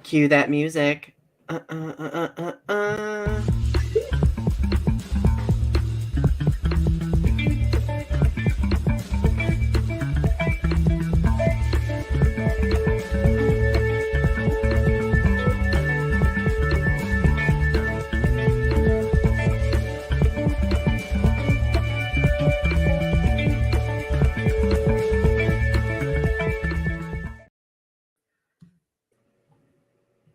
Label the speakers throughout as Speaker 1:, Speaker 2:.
Speaker 1: Cue that music. Uh.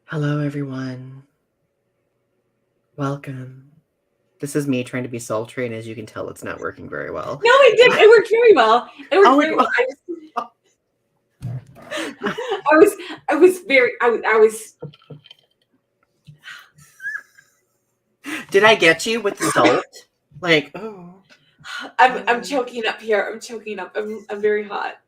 Speaker 1: Hello, everyone. Welcome. This is me trying to be sultry, and as you can tell, it's not working very well.
Speaker 2: No, it did. It worked very well. It worked very well. I was.
Speaker 1: Did I get you with the salt? Like, oh.
Speaker 2: I'm choking up here. I'm choking up. I'm very hot.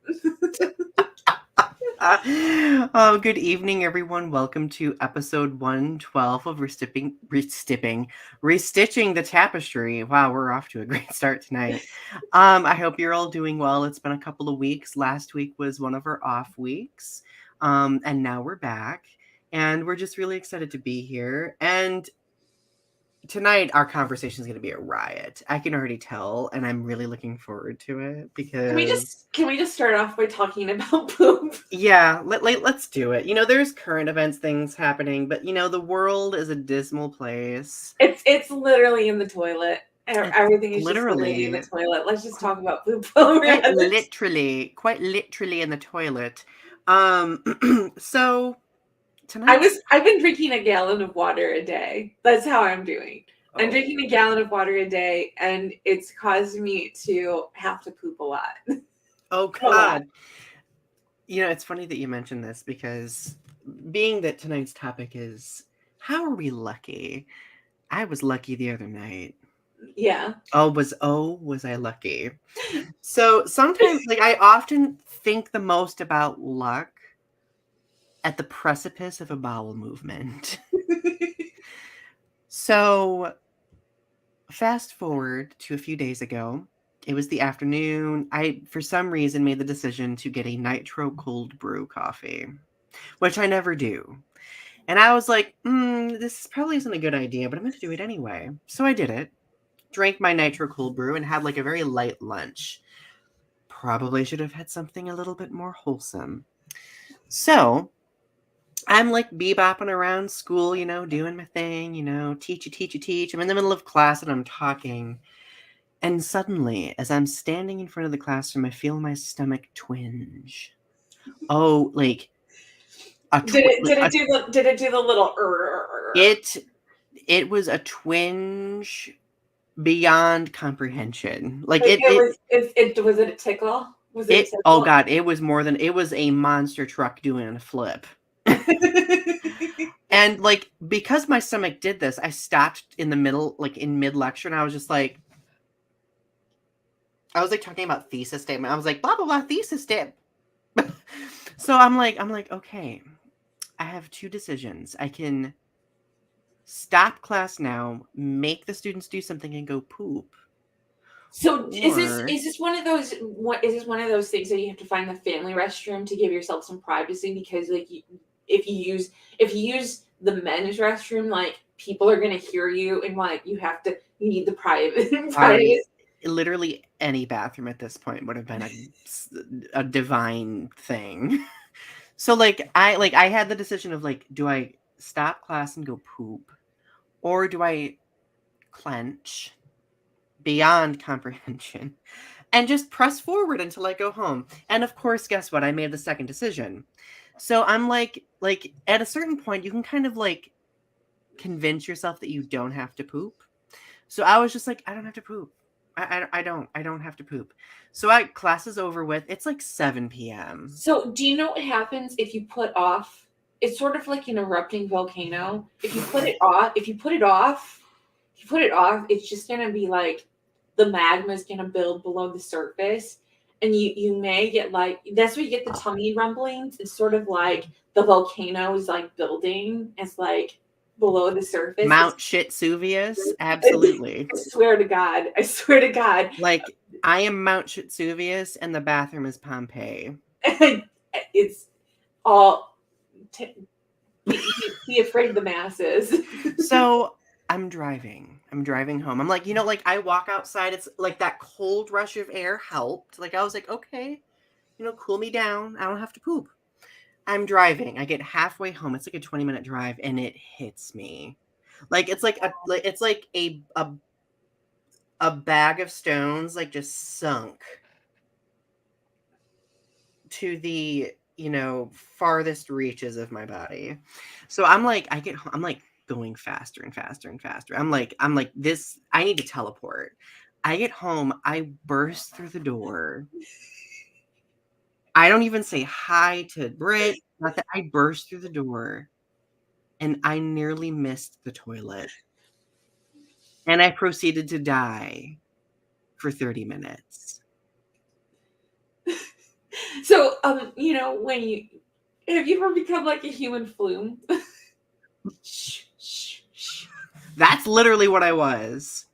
Speaker 1: Oh, good evening, everyone. Welcome to episode 112 of Restitching the Tapestry. Wow, we're off to a great start tonight. I hope you're all doing well. It's been a couple of weeks. Last week was one of our off weeks. And now we're back. And we're just really excited to be here. And tonight our conversation is going to be a riot. I can already tell, and I'm really looking forward to it because
Speaker 2: can we just start off by talking about poop?
Speaker 1: Yeah, let's do it. You know, there's current events things happening, but you know, the world is a dismal place.
Speaker 2: It's literally in the toilet. Everything is literally in the toilet. Let's just talk about poop.
Speaker 1: Quite literally in the toilet. So tonight
Speaker 2: I've been drinking a gallon of water a day. That's how I'm doing. I'm drinking a gallon of water a day, and it's caused me to have to poop a lot.
Speaker 1: Oh God. You know, it's funny that you mentioned this because being that tonight's topic is how are we lucky? I was lucky the other night.
Speaker 2: Yeah.
Speaker 1: Was I lucky? So sometimes, like, I often think the most about luck at the precipice of a bowel movement. So fast forward to a few days ago. It was the afternoon. I, for some reason, made the decision to get a nitro cold brew coffee, which I never do. And I was like, this probably isn't a good idea, but I'm going to do it anyway. So I did it. Drank my nitro cold brew and had like a very light lunch. Probably should have had something a little bit more wholesome. So I'm like bebopping around school, you know, doing my thing, you know, teach. I'm in the middle of class and I'm talking. And suddenly, as I'm standing in front of the classroom, I feel my stomach twinge. Oh, like
Speaker 2: did it do the little?
Speaker 1: It was a twinge beyond comprehension. Like
Speaker 2: was it a tickle? Was it a tickle?
Speaker 1: Oh God, it was more than, it was a monster truck doing a flip. And like, because my stomach did this, I stopped in the middle, like in mid lecture, and I was just like, talking about thesis statement. I was like, blah, blah, blah, thesis statement. So I'm like, okay, I have two decisions. I can stop class now, make the students do something, and go poop.
Speaker 2: So is this one of those things that you have to find the family restroom to give yourself some privacy? Because like if you use the men's restroom, like people are gonna hear you, and like you need the private.
Speaker 1: Literally any bathroom at this point would have been a divine thing. So like I had the decision of like, do I stop class and go poop, or do I clench beyond comprehension and just press forward until I go home? And of course, guess what? I made the second decision. So I'm like at a certain point, you can kind of like convince yourself that you don't have to poop. So I was just like, I don't have to poop. I don't have to poop. So class is over with. It's like 7 p.m.
Speaker 2: So do you know what happens if you put off? It's sort of like an erupting volcano. If you put it off, it's just gonna be like the magma is gonna build below the surface, and you may get like, that's where you get the tummy rumblings. It's sort of like the volcano is like building. It's like below the surface.
Speaker 1: Mount Shitsuvius, absolutely.
Speaker 2: I swear to God.
Speaker 1: Like, I am Mount Shitsuvius, and the bathroom is Pompeii.
Speaker 2: It's all Be afraid of the masses.
Speaker 1: So I'm driving home. I'm like, like I walk outside. It's like that cold rush of air helped. Like I was like, okay, cool me down. I don't have to poop. I'm driving. I get halfway home. It's like a 20-minute drive, and it hits me. Like it's like a bag of stones like just sunk to the farthest reaches of my body. So I'm like, I'm like going faster and faster and faster. I'm like this, I need to teleport. I get home, I burst through the door. I don't even say hi to Britt, nothing. I burst through the door and I nearly missed the toilet. And I proceeded to die for 30 minutes.
Speaker 2: So, when have you ever become like a human flume?
Speaker 1: That's literally what I was.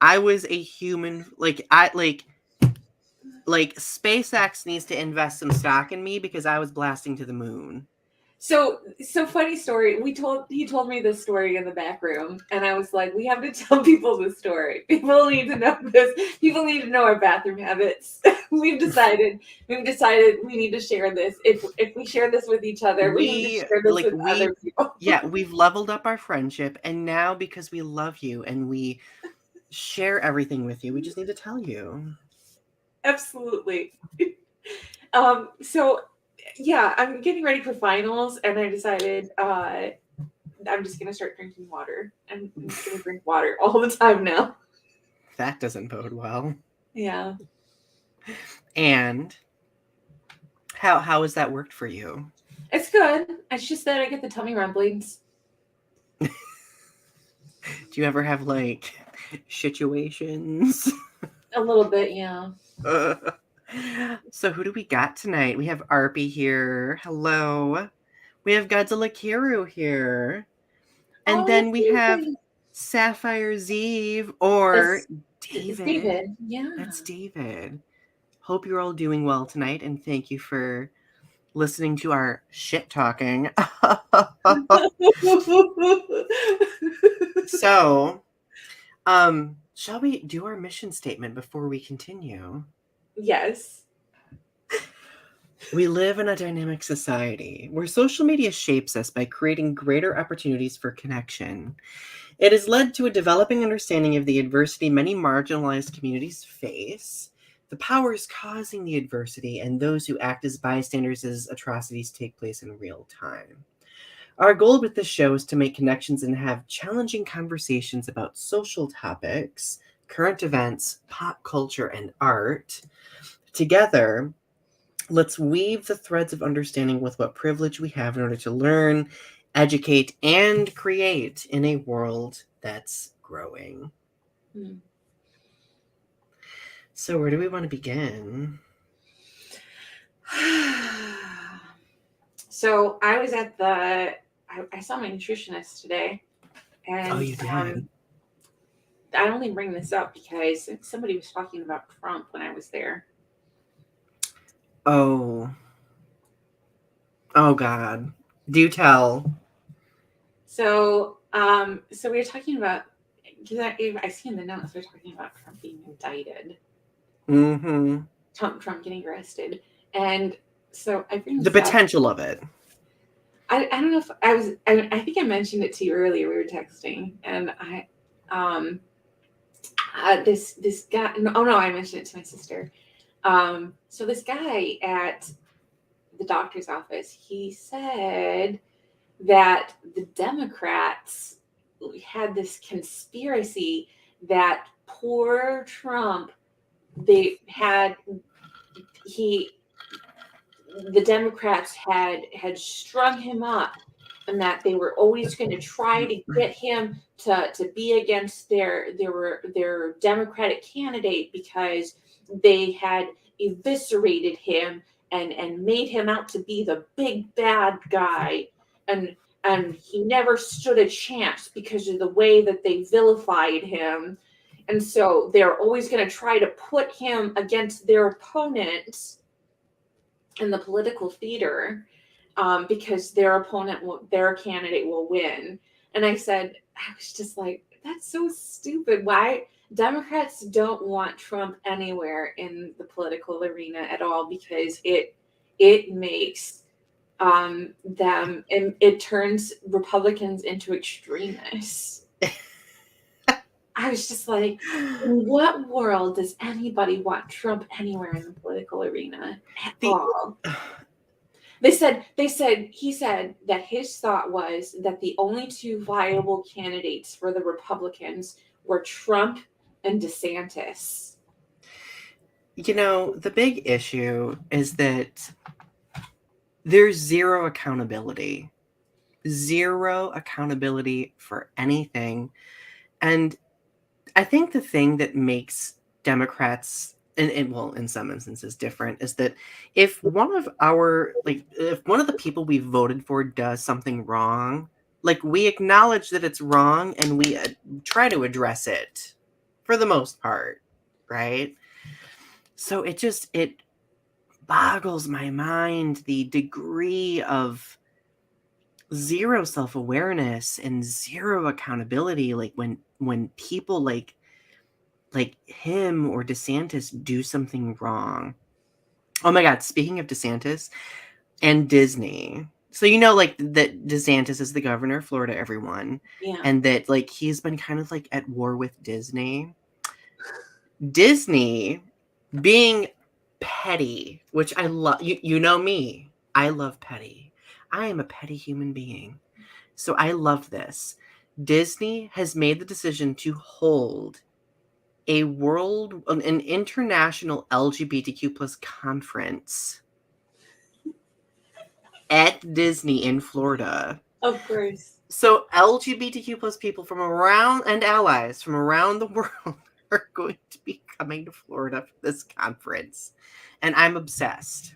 Speaker 1: I was a human, like SpaceX needs to invest some stock in me because I was blasting to the moon.
Speaker 2: So funny story. He told me this story in the back room, and I was like, we have to tell people this story. People need to know this. People need to know our bathroom habits. We've decided we need to share this. If we share this with each other, we need to share this with other people.
Speaker 1: Yeah, we've leveled up our friendship, and now because we love you and we share everything with you, we just need to tell you.
Speaker 2: Absolutely. So yeah, I'm getting ready for finals, and I decided I'm just gonna start drinking water. I'm just gonna drink water all the time now.
Speaker 1: That doesn't bode well.
Speaker 2: Yeah.
Speaker 1: And how has that worked for you?
Speaker 2: It's good. It's just that I get the tummy rumblings.
Speaker 1: Do you ever have like situations?
Speaker 2: A little bit, yeah.
Speaker 1: So who do we got tonight? We have Arpy here. Hello. We have Godzilla Kiru here. And then we have Sapphire Zeeve or David.
Speaker 2: David. Yeah.
Speaker 1: That's David. Hope you're all doing well tonight, and thank you for listening to our shit talking. So, shall we do our mission statement before we continue?
Speaker 2: Yes.
Speaker 1: We live in a dynamic society where social media shapes us by creating greater opportunities for connection. It has led to a developing understanding of the adversity many marginalized communities face, the powers causing the adversity, and those who act as bystanders as atrocities take place in real time. Our goal with this show is to make connections and have challenging conversations about social topics, current events, pop culture, and art. Together, let's weave the threads of understanding with what privilege we have in order to learn, educate, and create in a world that's growing. So where do we want to begin?
Speaker 2: So I was at I saw my nutritionist today. And
Speaker 1: you did?
Speaker 2: I only bring this up because somebody was talking about Trump when I was there.
Speaker 1: Oh God. Do tell.
Speaker 2: So we were talking about, because I see in the notes they're talking about Trump being indicted.
Speaker 1: Mm-hmm.
Speaker 2: Trump getting arrested. And so I bring
Speaker 1: the potential of it.
Speaker 2: I don't know if I think I mentioned it to you earlier. We were texting, and this guy. No, I mentioned it to my sister. So this guy at the doctor's office, he said that the Democrats had this conspiracy that poor Trump, the Democrats had strung him up, and that they were always going to try to get him to be against their Democratic candidate because they had eviscerated him and made him out to be the big bad guy, and he never stood a chance because of the way that they vilified him. And so they're always going to try to put him against their opponents in the political theater. because their candidate will win. And I was just like, that's so stupid. Why? Democrats don't want Trump anywhere in the political arena at all, because it makes them, and it turns Republicans into extremists. I was just like, in what world does anybody want Trump anywhere in the political arena at all? He said that his thought was that the only two viable candidates for the Republicans were Trump and DeSantis.
Speaker 1: The big issue is that there's zero accountability for anything. And I think the thing that makes Democrats, and well, in some instances different, is that if one of the people we voted for does something wrong, like, we acknowledge that it's wrong and we try to address it for the most part, right? So it boggles my mind the degree of zero self-awareness and zero accountability, like when people like him or DeSantis do something wrong. Oh my God, speaking of DeSantis and Disney. So like that DeSantis is the governor of Florida, everyone.
Speaker 2: Yeah.
Speaker 1: And that like he's been kind of like at war with Disney. Disney being petty, which I love. You know me. I love petty. I am a petty human being. So I love this. Disney has made the decision to hold an international LGBTQ plus conference at Disney in Florida.
Speaker 2: Of course.
Speaker 1: So LGBTQ plus people from around, and allies from around the world, are going to be coming to Florida for this conference. And I'm obsessed.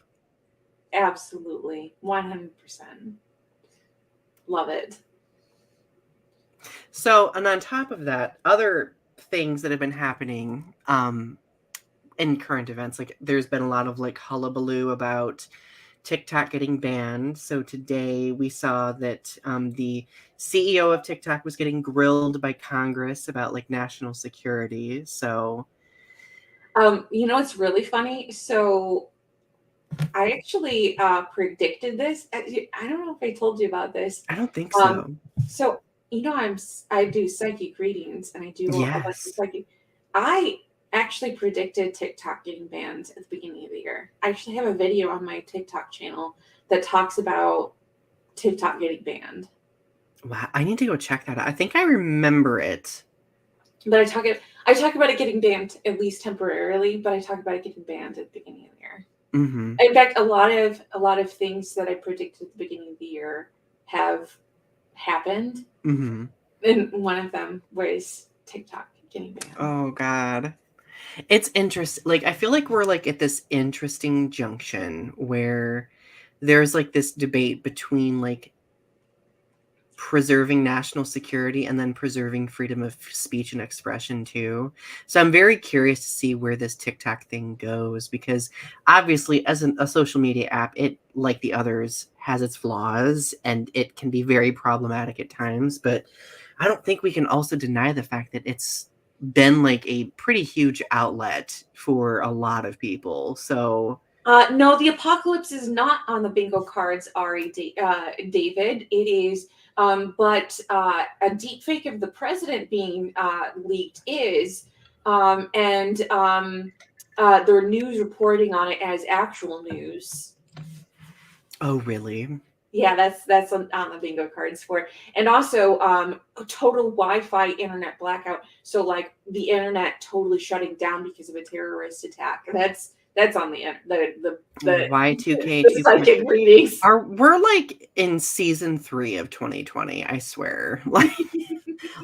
Speaker 2: Absolutely. 100%. Love it.
Speaker 1: So, and on top of that, other things that have been happening in current events, like there's been a lot of like hullabaloo about TikTok getting banned. So today we saw that the CEO of TikTok was getting grilled by Congress about like national security. So,
Speaker 2: it's really funny. So I actually predicted this. I don't know if I told you about this.
Speaker 1: I don't think so.
Speaker 2: So I do psychic readings, and I do a bunch of psychic. I actually predicted TikTok getting banned at the beginning of the year. I actually have a video on my TikTok channel that talks about TikTok getting banned.
Speaker 1: Wow, I need to go check that out. I think I remember it.
Speaker 2: But I talk about it getting banned, at least temporarily, but I talk about it getting banned at the beginning of the year.
Speaker 1: Mm-hmm.
Speaker 2: In fact, a lot of things that I predicted at the beginning of the year have happened.
Speaker 1: Mm-hmm.
Speaker 2: And one of them was TikTok getting banned.
Speaker 1: Oh God. It's interesting. Like, I feel like we're like at this interesting junction where there's like this debate between like preserving national security and then preserving freedom of speech and expression too. So I'm very curious to see where this TikTok thing goes, because obviously as a social media app, it, like the others, has its flaws and it can be very problematic at times. But I don't think we can also deny the fact that it's been like a pretty huge outlet for a lot of people. So
Speaker 2: no, the apocalypse is not on the bingo cards, Ari, David. It is, but a deep fake of the president being leaked is, and there are news reporting on it as actual news.
Speaker 1: Oh, really?
Speaker 2: Yeah, that's on the bingo cards for it. And also total Wi-Fi internet blackout. So like the internet totally shutting down because of a terrorist attack. That's on the
Speaker 1: Y2K
Speaker 2: the psychic readings.
Speaker 1: We're like in season 3 of 2020, I swear.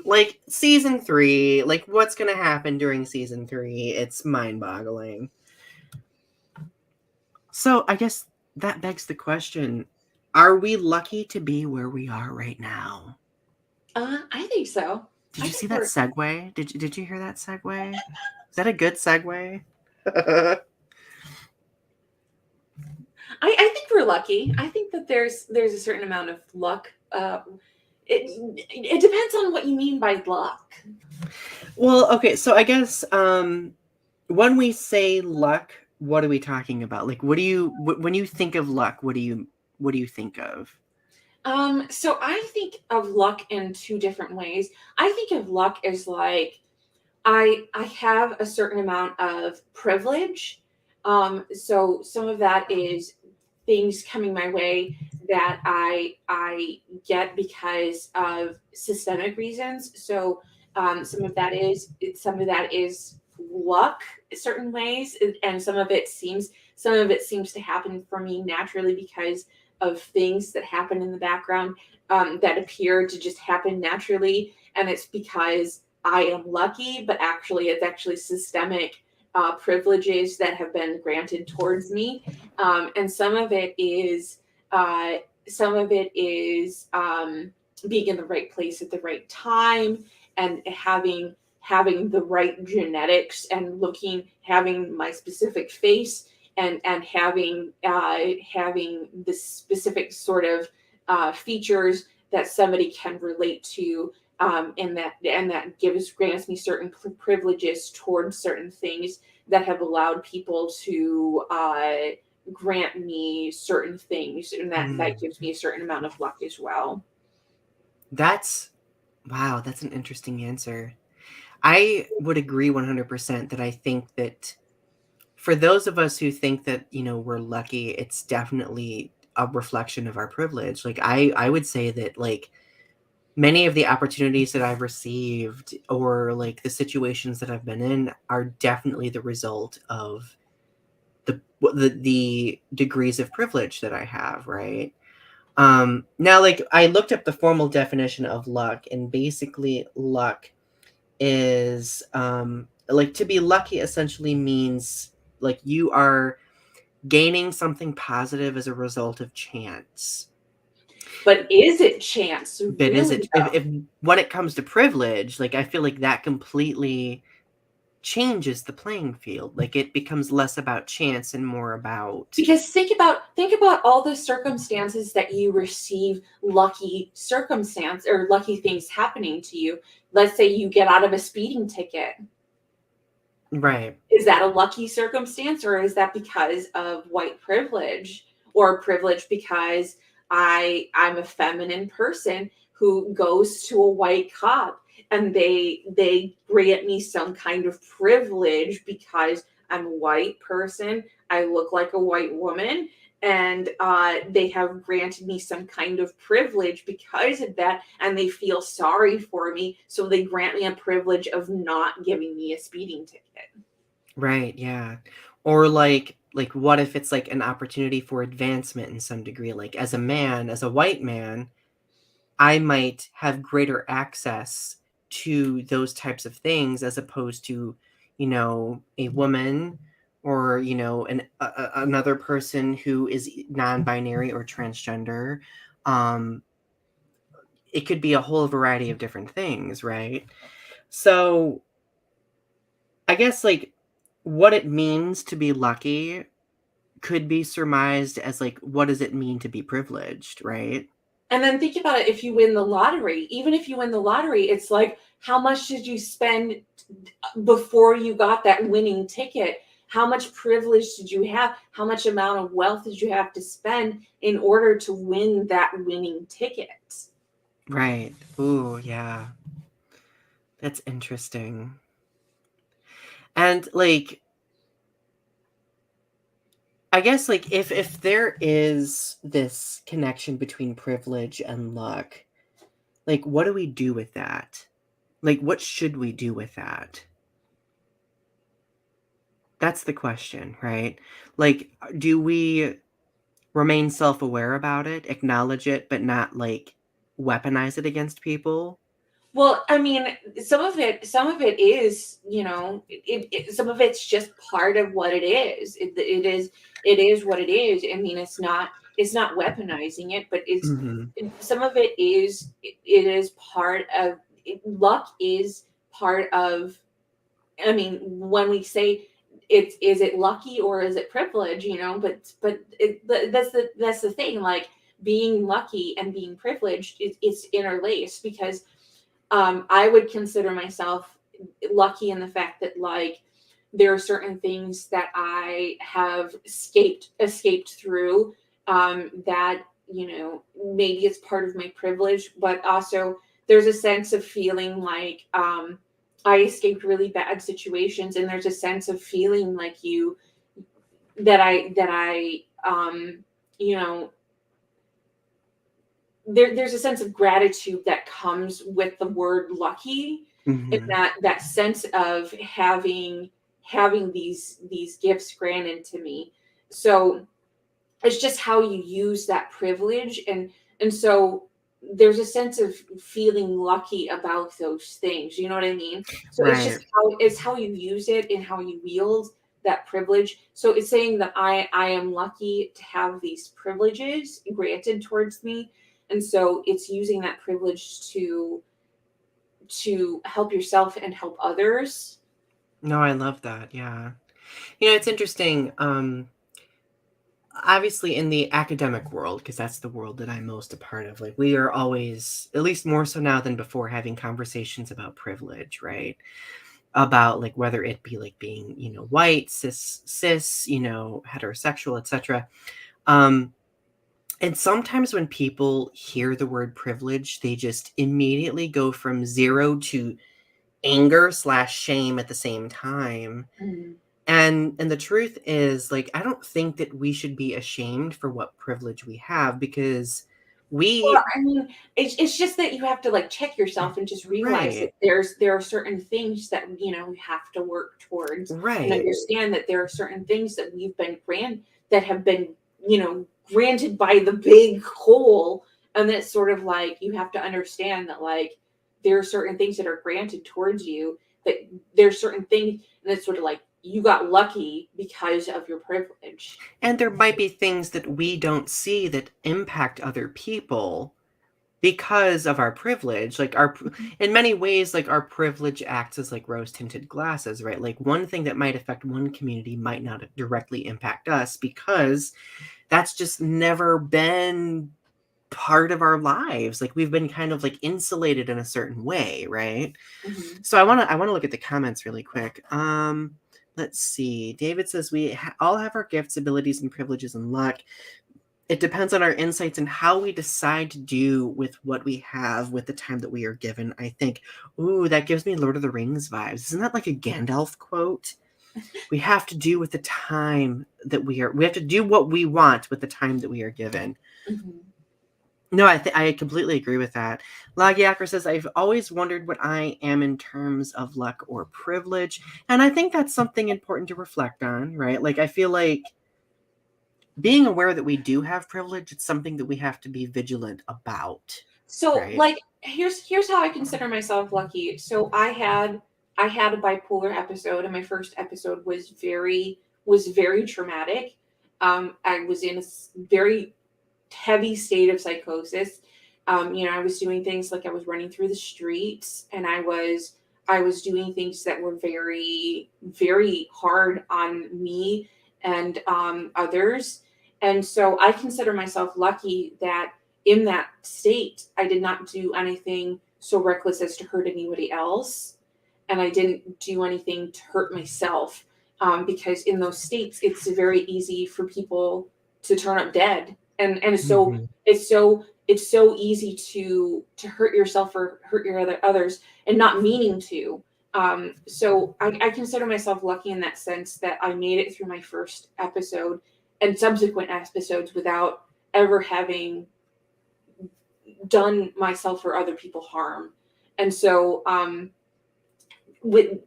Speaker 1: Like season 3, like what's gonna happen during season 3? It's mind-boggling. So I guess that begs the question: are we lucky to be where we are right now?
Speaker 2: I think so.
Speaker 1: Did you see that segue? Did you hear that segue? Is that a good segue?
Speaker 2: I think we're lucky. I think that there's a certain amount of luck. It depends on what you mean by luck.
Speaker 1: Well, okay, so I guess when we say luck, what are we talking about? Like, what do you when you think of luck? What do you think of?
Speaker 2: So I think of luck in two different ways. I think of luck as like I have a certain amount of privilege. So some of that is things coming my way that I get because of systemic reasons. So some of that is luck in certain ways, and some of it seems to happen for me naturally because of things that happen in the background that appear to just happen naturally, and it's because I am lucky, but actually, it's actually systemic privileges that have been granted towards me, and uh, some of it is being in the right place at the right time and having the right genetics and having my specific face and having the specific sort of features that somebody can relate to, and that grants me certain privileges towards certain things that have allowed people to grant me certain things, and that
Speaker 1: Mm.
Speaker 2: gives me a certain amount of luck as well.
Speaker 1: That's wow, that's an interesting answer. I would agree 100% that I think that for those of us who think that, we're lucky, it's definitely a reflection of our privilege. Like I would say that like many of the opportunities that I've received or like the situations that I've been in are definitely the result of the degrees of privilege that I have, right? Now like I looked up the formal definition of luck, and basically luck is like to be lucky essentially means like you are gaining something positive as a result of chance.
Speaker 2: But is it chance,
Speaker 1: But is
Speaker 2: really,
Speaker 1: it
Speaker 2: though?
Speaker 1: if when it comes to privilege, like I feel like that completely changes the playing field. Like it becomes less about chance and more about
Speaker 2: Because think about all the circumstances that you receive lucky circumstance or lucky things happening to you. Let's say you get out of a speeding ticket.
Speaker 1: right.
Speaker 2: Is that a lucky circumstance, or is that because of white privilege, or privilege because I'm a feminine person who goes to a white cop and they grant me some kind of privilege because I'm a white person, I look like a white woman, and they have granted me some kind of privilege because of that, and they feel sorry for me, so they grant me a privilege of not giving me a speeding ticket.
Speaker 1: Right, yeah. Or like what if it's like an opportunity for advancement in some degree? Like as a man, as a white man, I might have greater access to those types of things as opposed to, a woman or, another person who is non-binary or transgender. Um, it could be a whole variety of different things, right? So I guess like what it means to be lucky could be surmised as like what does it mean to be privileged, right?
Speaker 2: And then think about it, if you win the lottery, even if you win the lottery, it's like, how much did you spend before you got that winning ticket? How much privilege did you have? How much amount of wealth did you have to spend in order to win that winning ticket?
Speaker 1: Right. Ooh, yeah. That's interesting. And like I guess like if there is this connection between privilege and luck, like what do we do with that? Like what should we do with that? That's the question, right? Like do we remain self-aware about it, acknowledge it but not like weaponize it against people?
Speaker 2: Well, I mean, some of it is, some of it's just part of what it is. It is what it is. I mean, it's not weaponizing it, but
Speaker 1: Mhm.
Speaker 2: some of it is, it is part of luck is part of. I mean, when we say is it lucky or is it privilege, you know? That's the thing, like being lucky and being privileged it's interlaced, because I would consider myself lucky in the fact that, like, there are certain things that I have escaped through, that, you know, maybe it's part of my privilege, but also there's a sense of feeling like, I escaped really bad situations, and there's a sense of feeling like that I you know, there's a sense of gratitude that comes with the word lucky, and
Speaker 1: Mm-hmm.
Speaker 2: that sense of having these gifts granted to me. So it's just how you use that privilege, and so there's a sense of feeling lucky about those things, you know what I mean? So it's
Speaker 1: Right.
Speaker 2: just how you use it and how you wield that privilege. So it's saying that I am lucky to have these privileges granted towards me, and so it's using that privilege to help yourself and help others.
Speaker 1: No, I love that. Yeah. You know, it's interesting. Obviously in the academic world, because that's the world that I'm most a part of, like we are always, at least more so now than before, having conversations about privilege, right? About like whether it be like being, you know, white, cis, you know, heterosexual, etc. Um, and sometimes when people hear the word privilege, they just immediately go from zero to anger slash shame at the same time.
Speaker 2: Mhm.
Speaker 1: And the truth is, like, I don't think that we should be ashamed for what privilege we have, because
Speaker 2: Well,
Speaker 1: we
Speaker 2: I mean, it's just that you have to, like, check yourself and just realize that
Speaker 1: right,
Speaker 2: there are certain things that, you know, we have to work towards, and
Speaker 1: right.
Speaker 2: understand that there are certain things that that have been, you know, granted by the big whole, and it's sort of like you have to understand that, like, there are certain things that are granted towards you, that there's certain things, and it's sort of like you got lucky because of your privilege.
Speaker 1: And there might be things that we don't see that impact other people because of our privilege. Like
Speaker 2: Mhm,
Speaker 1: in many ways, like our privilege acts as like rose tinted glasses, right? Like one thing that might affect one community might not directly impact us, because that's just never been part of our lives. Like we've been kind of like insulated in a certain way, right?
Speaker 2: mhm.
Speaker 1: So I want to look at the comments really quick. Let's see. David says we all have our gifts, abilities, and privileges and luck. It depends on our insights and how we decide to do with what we have with the time that we are given. I think, ooh, that gives me Lord of the Rings vibes. Isn't that like a Gandalf quote? We have to do with the time that we have to do what we want with the time that we are given.
Speaker 2: Mhm.
Speaker 1: No, I completely agree with that. Lagiakra says, I've always wondered what I am in terms of luck or privilege. And I think that's something important to reflect on, right? Like, I feel like being aware that we do have privilege, it's something that we have to be vigilant about,
Speaker 2: So,
Speaker 1: right?
Speaker 2: like, here's how I consider myself lucky. So I had a bipolar episode, and my first episode was very traumatic. I was in a very heavy state of psychosis. You know, I was doing things like I was running through the streets, and I was doing things that were very, very hard on me and others. And so I consider myself lucky that in that state, I did not do anything so reckless as to hurt anybody else. And I didn't do anything to hurt myself, because in those states, it's very easy for people to turn up dead. And so
Speaker 1: Mhm.
Speaker 2: it's so easy to hurt yourself or hurt your others, and not meaning to. So I consider myself lucky in that sense that I made it through my first episode and subsequent episodes without ever having done myself or other people harm. And so, with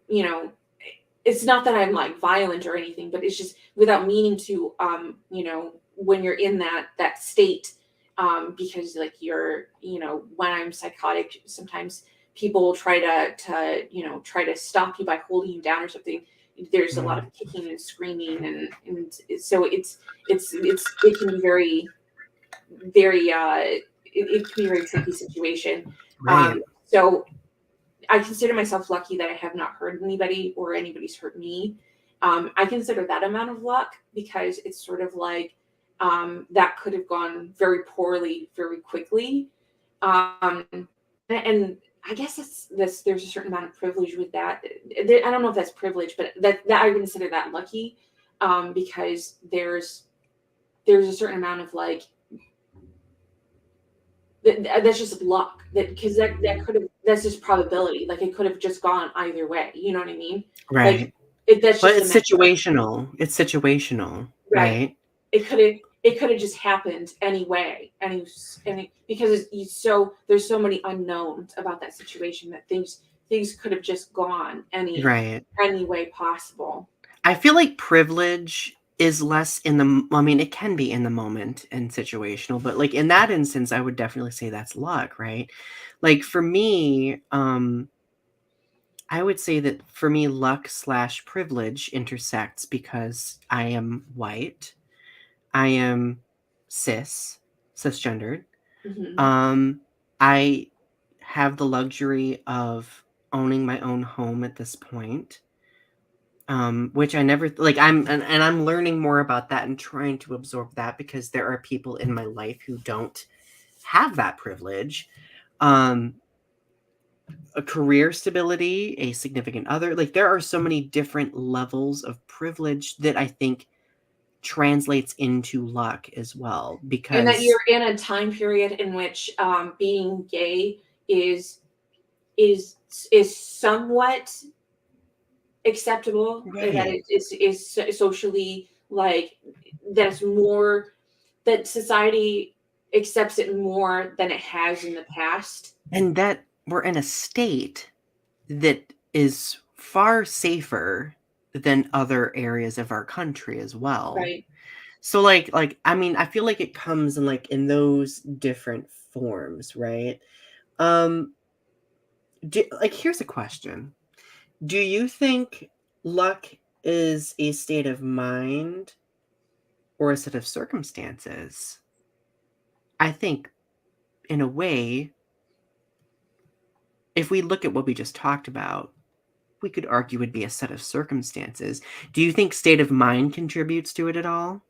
Speaker 2: it's not that I'm like violent or anything, but it's just without meaning to. When you're in that state, because like when I'm psychotic, sometimes people will try to stop you by holding you down or something. There's a lot
Speaker 1: Mm.
Speaker 2: of kicking and screaming, so it can be very, very it can be a very tricky situation.
Speaker 1: Right.
Speaker 2: So I consider myself lucky that I have not hurt anybody or anybody's hurt me. I consider that amount of luck because it's sort of like that could have gone very poorly very quickly. And I guess there's a certain amount of privilege with that. I don't know if that's privilege, but that I consider that lucky, because there's a certain amount of like that's just luck, that because that could have, that's just probability, like it could have just gone either way, you know what I mean? Like
Speaker 1: Right.
Speaker 2: that's
Speaker 1: But
Speaker 2: just a
Speaker 1: it's
Speaker 2: matter of,
Speaker 1: situational. It's situational,
Speaker 2: right.
Speaker 1: right?
Speaker 2: It could have just happened anyway, any because there's so many unknowns about that situation that things could have just gone
Speaker 1: Right.
Speaker 2: any way possible.
Speaker 1: I feel like privilege is less I mean, it can be in the moment and situational, but like in that instance, I would definitely say that's luck, right? Like for me, I would say that for me, luck slash privilege intersects because I am white. I am cisgendered.
Speaker 2: Hmm.
Speaker 1: Um, I have the luxury of owning my own home at this point, which I never like. And I'm learning more about that and trying to absorb that because there are people in my life who don't have that privilege. Um, a career stability, a significant other. Like there are so many different levels of privilege that I think translates into luck as well.
Speaker 2: And that you're
Speaker 1: Because
Speaker 2: in a time period in which being gay is is is somewhat acceptable, that
Speaker 1: right,
Speaker 2: it is socially like that's more, that society accepts it more than it has in the past.
Speaker 1: and that we're in a state that is far safer than other areas of our country as well.
Speaker 2: Right.
Speaker 1: So like I mean, I feel like it comes in like in those different forms, right? Um like here's a question. Do you think luck is a state of mind or a set of circumstances? I think in a way, if we look at what we just talked about, we could argue would be a set of circumstances. Do you think state of mind contributes to it at all?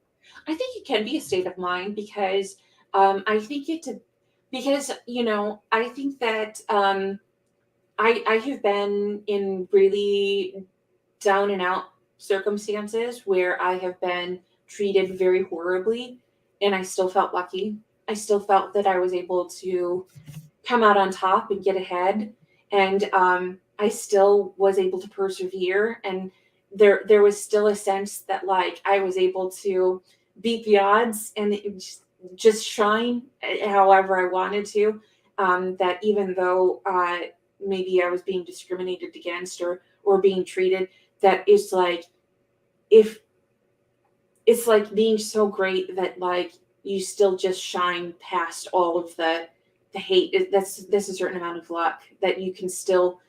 Speaker 2: I think it can be a state of mind because I think it to, because I think that I have been in really down and out circumstances where I have been treated very horribly, and I still felt lucky. I still felt that I was able to come out on top and get ahead, and I still was able to persevere, and there was still a sense that like I was able to beat the odds and just shine however I wanted to. That even though maybe I was being discriminated against or being treated, that is like, if it's like being so great that like you still just shine past all of the hate. That's a certain amount of luck that you can still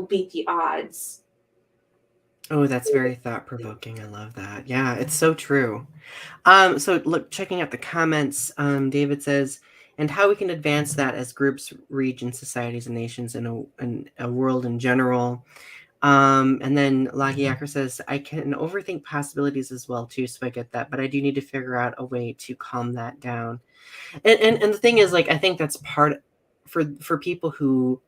Speaker 2: beat the odds.
Speaker 1: Oh, that's very thought provoking. I love that. Yeah, it's so true. So look, checking out the comments, David says, and how we can advance that as groups, regions, societies, and nations in a world in general. And then Lagiaker says, I can overthink possibilities as well too, so I get that, but I do need to figure out a way to calm that down. And the thing is, like, I think that's part for people who,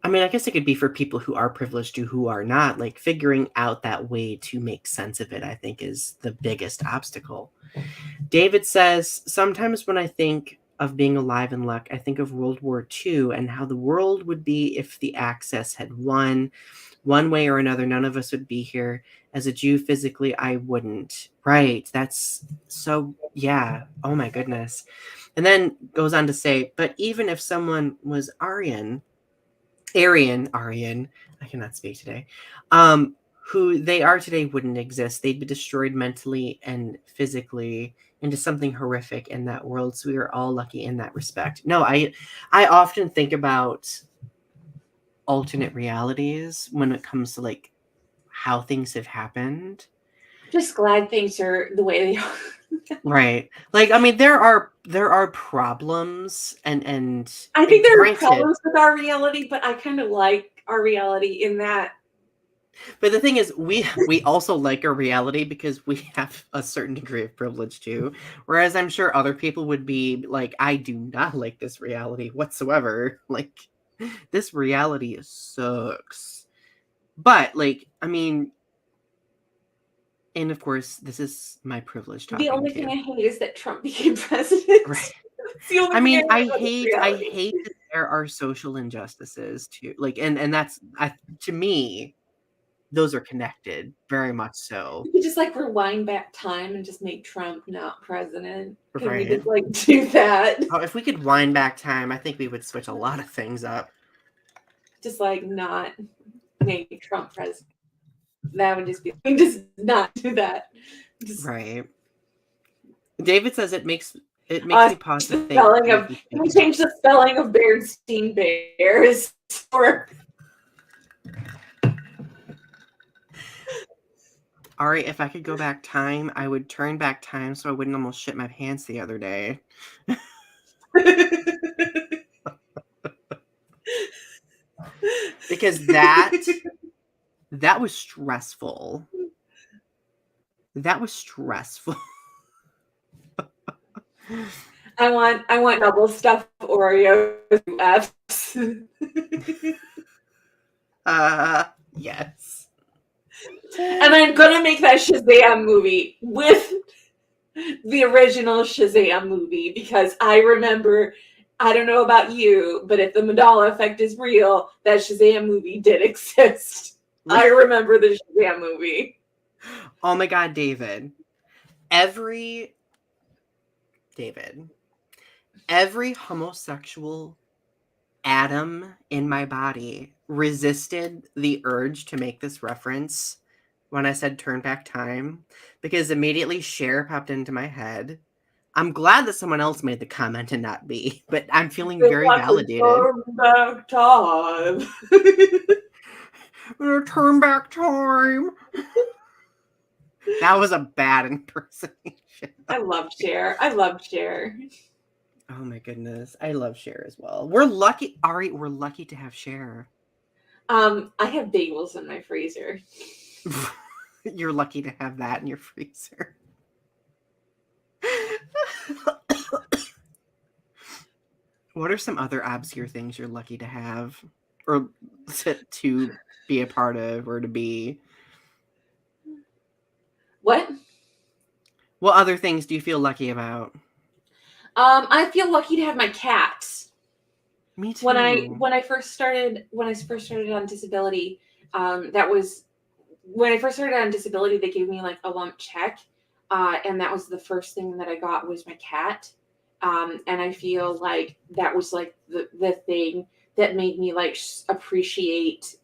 Speaker 1: I mean, I guess it could be for people who are privileged to who are not, like figuring out that way to make sense of it, I think is the biggest obstacle. David says, sometimes when I think of being alive in luck, I think of World War II and how the world would be if the Axis had won. One way or another, none of us would be here. As a Jew, physically, I wouldn't. Right. That's so, yeah. Oh my goodness. And then goes on to say, but even if someone was Aryan, I cannot speak today, who they are today wouldn't exist. They'd be destroyed mentally and physically into something horrific in that world. So we are all lucky in that respect. No, I often think about alternate realities when it comes to like how things have happened.
Speaker 2: Just glad things are the way they are.
Speaker 1: Right. Like I mean there are problems
Speaker 2: I
Speaker 1: and
Speaker 2: think there are
Speaker 1: granted,
Speaker 2: problems with our reality, but I kind of like our reality in that
Speaker 1: But the thing is, we also like our reality because we have a certain degree of privilege too. Whereas I'm sure other people would be like, I do not like this reality whatsoever. Like, this reality sucks. But like, I mean, and of course, this is my privilege
Speaker 2: The
Speaker 1: talking
Speaker 2: only
Speaker 1: too.
Speaker 2: thing I hate is that Trump became president.
Speaker 1: Right.
Speaker 2: It's the only
Speaker 1: I
Speaker 2: thing I
Speaker 1: mean,
Speaker 2: hate about this
Speaker 1: I
Speaker 2: reality.
Speaker 1: hate that there are social injustices too. Like, and that's to me, those are connected very much so.
Speaker 2: We could just like rewind back time and just make Trump not president. Can we
Speaker 1: Right.
Speaker 2: just like do that?
Speaker 1: Oh, if we could wind back time, I think we would switch a lot of things up.
Speaker 2: Just like not make Trump president. That would just be just not do that. Just
Speaker 1: Right. David says it makes me pause to think
Speaker 2: spelling
Speaker 1: what
Speaker 2: of
Speaker 1: he's
Speaker 2: can we
Speaker 1: thinking.
Speaker 2: change the spelling of Bernstein Bears or
Speaker 1: Ari, if I could go back time, I would turn back time so I wouldn't almost shit my pants the other day. Because that was stressful. That was stressful.
Speaker 2: I want double stuffed Oreos F's.
Speaker 1: Yes.
Speaker 2: And I'm gonna make that Shazam movie with the original Shazam movie because I remember, I don't know about you, but if the Mandela effect is real, that Shazam movie did exist. I remember the Shazam movie.
Speaker 1: Oh my God, David. Every homosexual atom in my body resisted the urge to make this reference when I said turn back time because immediately Cher popped into my head. I'm glad that someone else made the comment and not me, but I'm feeling very validated.
Speaker 2: Turn back time.
Speaker 1: Turn back time. That was a bad impersonation.
Speaker 2: I love Cher. I love Cher.
Speaker 1: Oh my goodness. I love Cher as well. We're lucky, Ari, we're lucky to have Cher.
Speaker 2: I have bagels in my freezer.
Speaker 1: You're lucky to have that in your freezer. What are some other obscure things you're lucky to have or to be a part of or to be?
Speaker 2: What?
Speaker 1: What other things do you feel lucky about?
Speaker 2: I feel lucky to have my cats.
Speaker 1: Me too.
Speaker 2: When I first started on disability, that was when I first started on disability. They gave me like a lump check, and that was the first thing that I got was my cat. And I feel like that was like the thing that made me like appreciate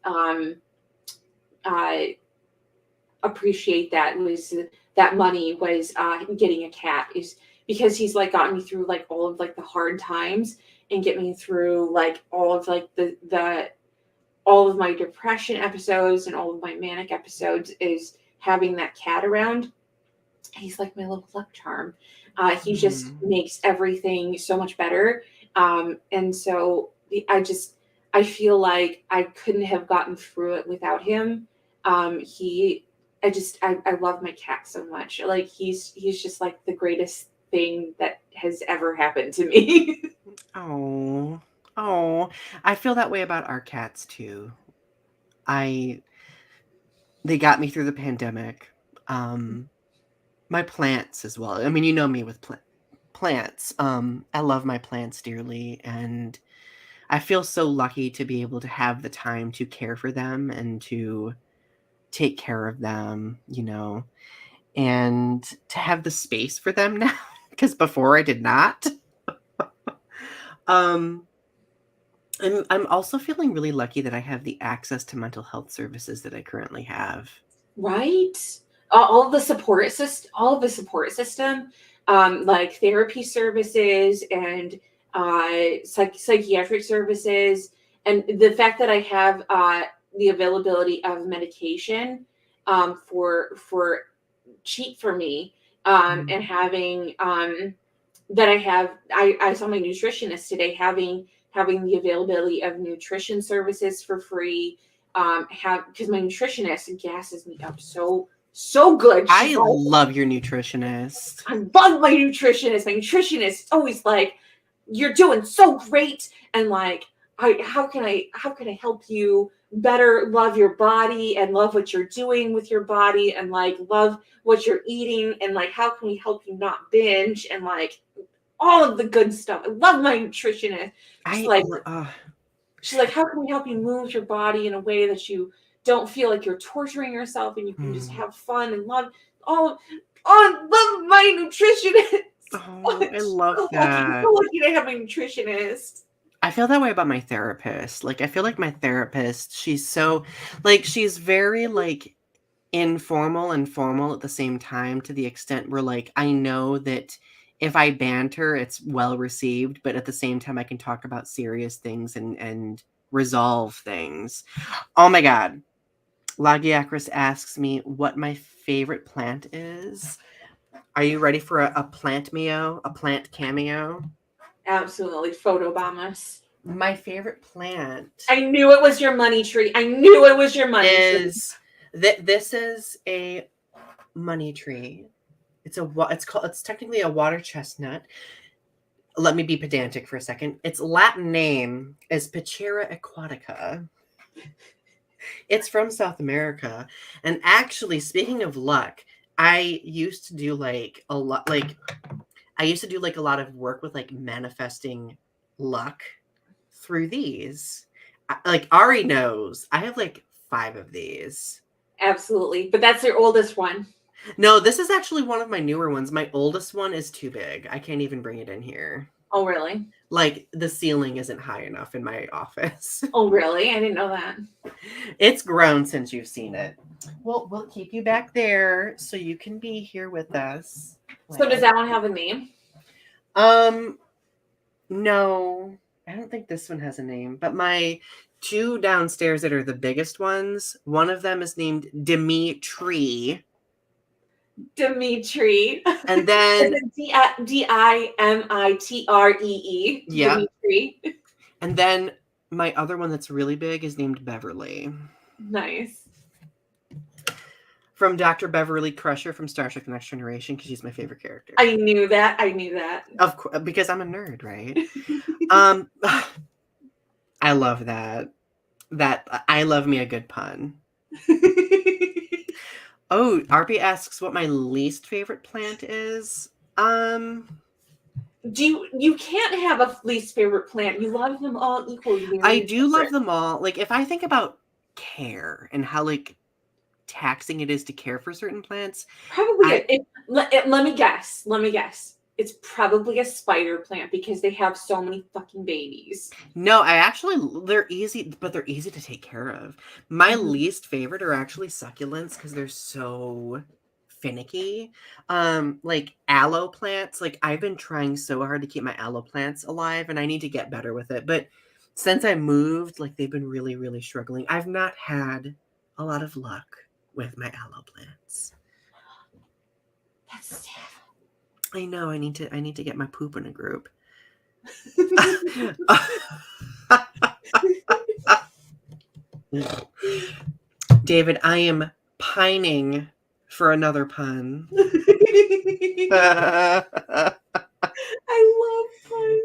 Speaker 2: appreciate that was that money was getting a cat is because he's like got me through like all of like the hard times and get me through like all of like the all of my depression episodes and all of my manic episodes is having that cat around. He's like my little luck charm. He just makes everything so much better. And so I feel like I couldn't have gotten through it without him. I love my cat so much. Like he's just like the greatest thing that has ever happened to me.
Speaker 1: Oh, I feel that way about our cats too. They got me through the pandemic. My plants as well. I mean, you know me with plants. I love my plants dearly, and I feel so lucky to be able to have the time to care for them and to take care of them, and to have the space for them now because before I did not. I'm also feeling really lucky that I have the access to mental health services that I currently have.
Speaker 2: Right? All the support system, like therapy services and psychiatric services, and the fact that I have the availability of medication for cheap for me, and having that I saw my nutritionist today having the availability of nutrition services for free, because my nutritionist gasses me up so good.
Speaker 1: I love your nutritionist.
Speaker 2: I love my nutritionist. My nutritionist is always like, "You're doing so great," and like, how can I help you better love your body and love what you're doing with your body and like love what you're eating and like how can we help you not binge and like all of the good stuff. I love my nutritionist. She's like, how can we help you move your body in a way that you don't feel like you're torturing yourself and you can just have fun and love all. Oh, I love my nutritionist.
Speaker 1: Oh, I love that.
Speaker 2: I'm so lucky to have my nutritionist.
Speaker 1: I feel that way about my therapist. Like, I feel like my therapist, she's so, like, she's very, like, informal and formal at the same time, to the extent where, like, I know that if I banter, it's well received, but at the same time, I can talk about serious things and resolve things. Oh my God. Lagiacris asks me what my favorite plant is. Are you ready for a plant cameo?
Speaker 2: Absolutely. Photobombus.
Speaker 1: My favorite plant.
Speaker 2: I knew it was your money tree. I knew it was your money tree.
Speaker 1: This is a money tree. It's technically a water chestnut. Let me be pedantic for a second. Its Latin name is Pachera aquatica. It's from South America. And actually, speaking of luck, I used to do like a lot of work with like manifesting luck through these. Like Ari knows, I have like 5 of these.
Speaker 2: Absolutely. But that's your oldest one.
Speaker 1: No, this is actually one of my newer ones. My oldest one is too big. I can't even bring it in here.
Speaker 2: Oh, really?
Speaker 1: Like, the ceiling isn't high enough in my office.
Speaker 2: Oh, really? I didn't know that.
Speaker 1: It's grown since you've seen it. Well, we'll keep you back there so you can be here with us.
Speaker 2: So does that one have a name?
Speaker 1: No. I don't think this one has a name. But my 2 downstairs that are the biggest ones, one of them is named Dimitri.
Speaker 2: Dimitri.
Speaker 1: And then
Speaker 2: Dimitrie.
Speaker 1: Yeah.
Speaker 2: Dimitri.
Speaker 1: And then my other one that's really big is named Beverly.
Speaker 2: Nice.
Speaker 1: From Dr. Beverly Crusher from Star Trek: The Next Generation, because she's my favorite character.
Speaker 2: I knew that.
Speaker 1: Of course, because I'm a nerd, right? I love that. I love me a good pun. Oh, RP asks what my least favorite plant is.
Speaker 2: You can't have a least favorite plant. You love them all equally.
Speaker 1: I do love them all. Like, if I think about care and how like taxing it is to care for certain plants,
Speaker 2: probably let me guess. It's probably a spider plant because they have so many fucking babies.
Speaker 1: No, they're easy, but they're easy to take care of. My least favorite are actually succulents because they're so finicky. Like aloe plants, like I've been trying so hard to keep my aloe plants alive and I need to get better with it. But since I moved, like they've been really, really struggling. I've not had a lot of luck with my aloe plants.
Speaker 2: That's sad.
Speaker 1: I know. I need to get my poop in a group. David, I am pining for another pun.
Speaker 2: I love puns.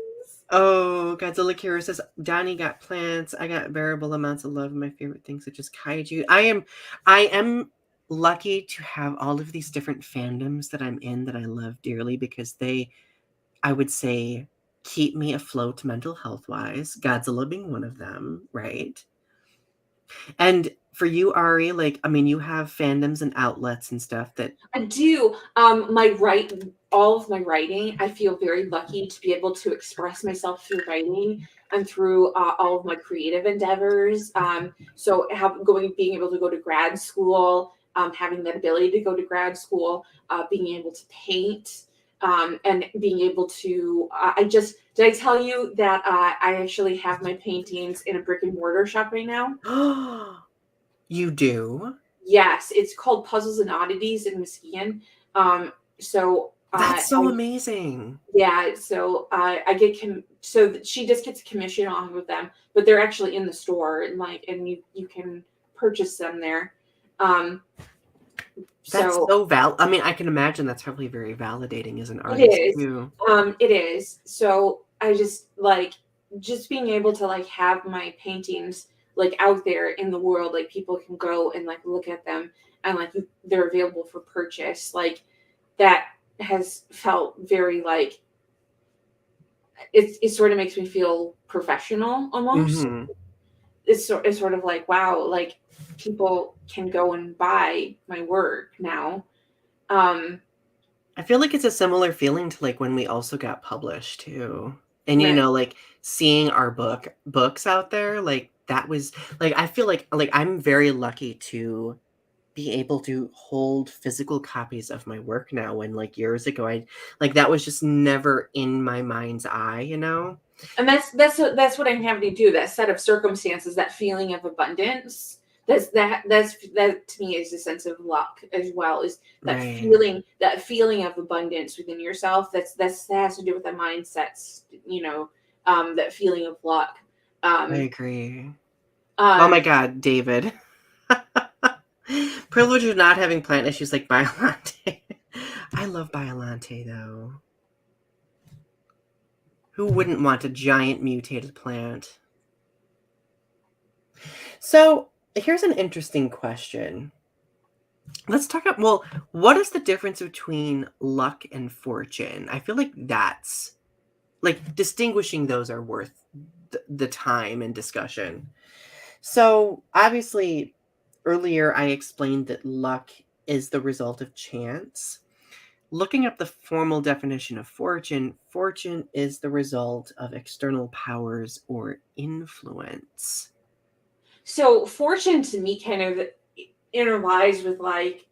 Speaker 1: Oh, Godzilla Kira says, Donny got plants. I got variable amounts of love. My favorite things such as kaiju. I am lucky to have all of these different fandoms that I'm in that I love dearly because they, I would say, keep me afloat mental health wise. Godzilla being one of them, right? And for you, Ari, like, I mean, you have fandoms and outlets and stuff that
Speaker 2: I do. All of my writing, I feel very lucky to be able to express myself through writing and through all of my creative endeavors. So being able to go to grad school, having that ability to go to grad school, being able to paint, and being able to, did I tell you that I actually have my paintings in a brick and mortar shop right now?
Speaker 1: You do?
Speaker 2: Yes, it's called Puzzles and Oddities in Muskegon.
Speaker 1: That's so amazing.
Speaker 2: Yeah, so I get so she just gets a commission off of them, but they're actually in the store and you can purchase them there.
Speaker 1: That's
Speaker 2: So
Speaker 1: so I mean, I can imagine that's probably very validating as an
Speaker 2: it
Speaker 1: artist
Speaker 2: is.
Speaker 1: too.
Speaker 2: It is. So I just like just being able to like have my paintings like out there in the world, like people can go and like look at them and like they're available for purchase. Like that has felt very like it sort of makes me feel professional almost.
Speaker 1: Mm-hmm.
Speaker 2: It's sort of like wow, like people can go and buy my work now.
Speaker 1: I feel like it's a similar feeling to like when we also got published too. And
Speaker 2: Right.
Speaker 1: like seeing our books out there, like that was like I feel like I'm very lucky to be able to hold physical copies of my work now when like years ago I like that was just never in my mind's eye,
Speaker 2: And that's what I'm having to do. That set of circumstances, that feeling of abundance. That to me is a sense of luck as well. Is
Speaker 1: Right.
Speaker 2: that feeling of abundance within yourself? That has to do with the mindsets. That feeling of luck.
Speaker 1: I
Speaker 2: Um,
Speaker 1: agree. Oh my
Speaker 2: um,
Speaker 1: God, David. Privilege of not having plant issues like Biolante. I love Biolante though. Who wouldn't want a giant mutated plant? So here's an interesting question. Let's talk about, well, what is the difference between luck and fortune? I feel like that's like distinguishing those are worth the time and discussion. So obviously, earlier I explained that luck is the result of chance. Looking up the formal definition of fortune, fortune is the result of external powers or influence.
Speaker 2: so fortune to me kind of interlies with like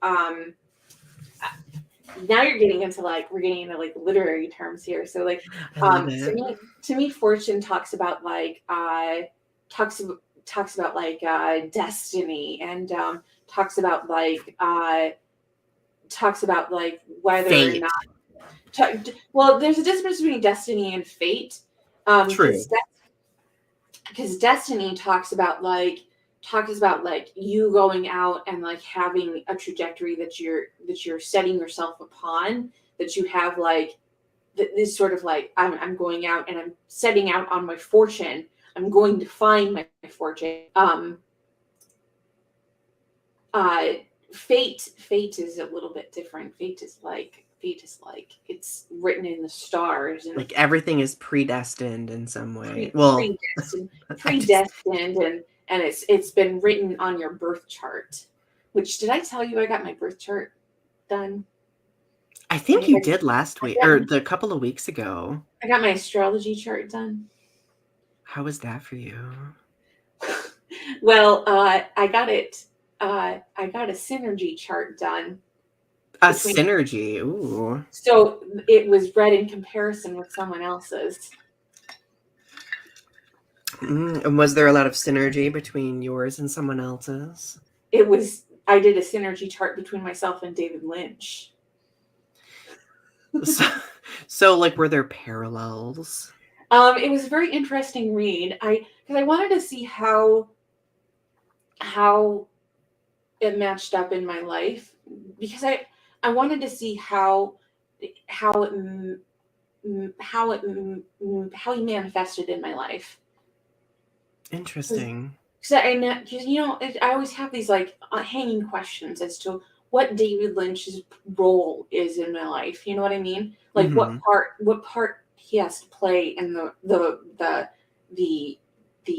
Speaker 2: now you're getting into like we're getting into like literary terms here. So like
Speaker 1: I love
Speaker 2: to
Speaker 1: it.
Speaker 2: me fortune talks about like talks talks about like destiny and talks about like whether or
Speaker 1: Fate.
Speaker 2: not well there's a difference between destiny and fate
Speaker 1: True.
Speaker 2: because destiny talks about like you going out and like having a trajectory that you're setting yourself upon, that you have like this sort of like I'm going out and I'm setting out on my fortune, I'm going to find my fortune. Uh fate is a little bit different. Fate is like it's written in the stars and
Speaker 1: Like everything is predestined in some way.
Speaker 2: pre
Speaker 1: Well,
Speaker 2: predestined
Speaker 1: I just
Speaker 2: predestined and it's been written on your birth chart. Which did I tell you I got my birth chart done?
Speaker 1: I think you did last
Speaker 2: I
Speaker 1: week
Speaker 2: got
Speaker 1: or the couple of weeks ago.
Speaker 2: I got my astrology chart done.
Speaker 1: How was that for you?
Speaker 2: Well, I got it. I got a synergy chart done
Speaker 1: A
Speaker 2: between.
Speaker 1: synergy. Ooh.
Speaker 2: So it was read in comparison with someone else's.
Speaker 1: And was there a lot of synergy between yours and someone else's?
Speaker 2: It was. I did a synergy chart between myself and David Lynch.
Speaker 1: So, so like, were there parallels?
Speaker 2: It was a very interesting read. Because I wanted to see how it matched up in my life because I wanted to see how it how he manifested in my life.
Speaker 1: Interesting.
Speaker 2: Because I know, because I always have these like hanging questions as to what David Lynch's role is in my life. You know what I mean? Like
Speaker 1: Mm-hmm.
Speaker 2: what part he has to play in the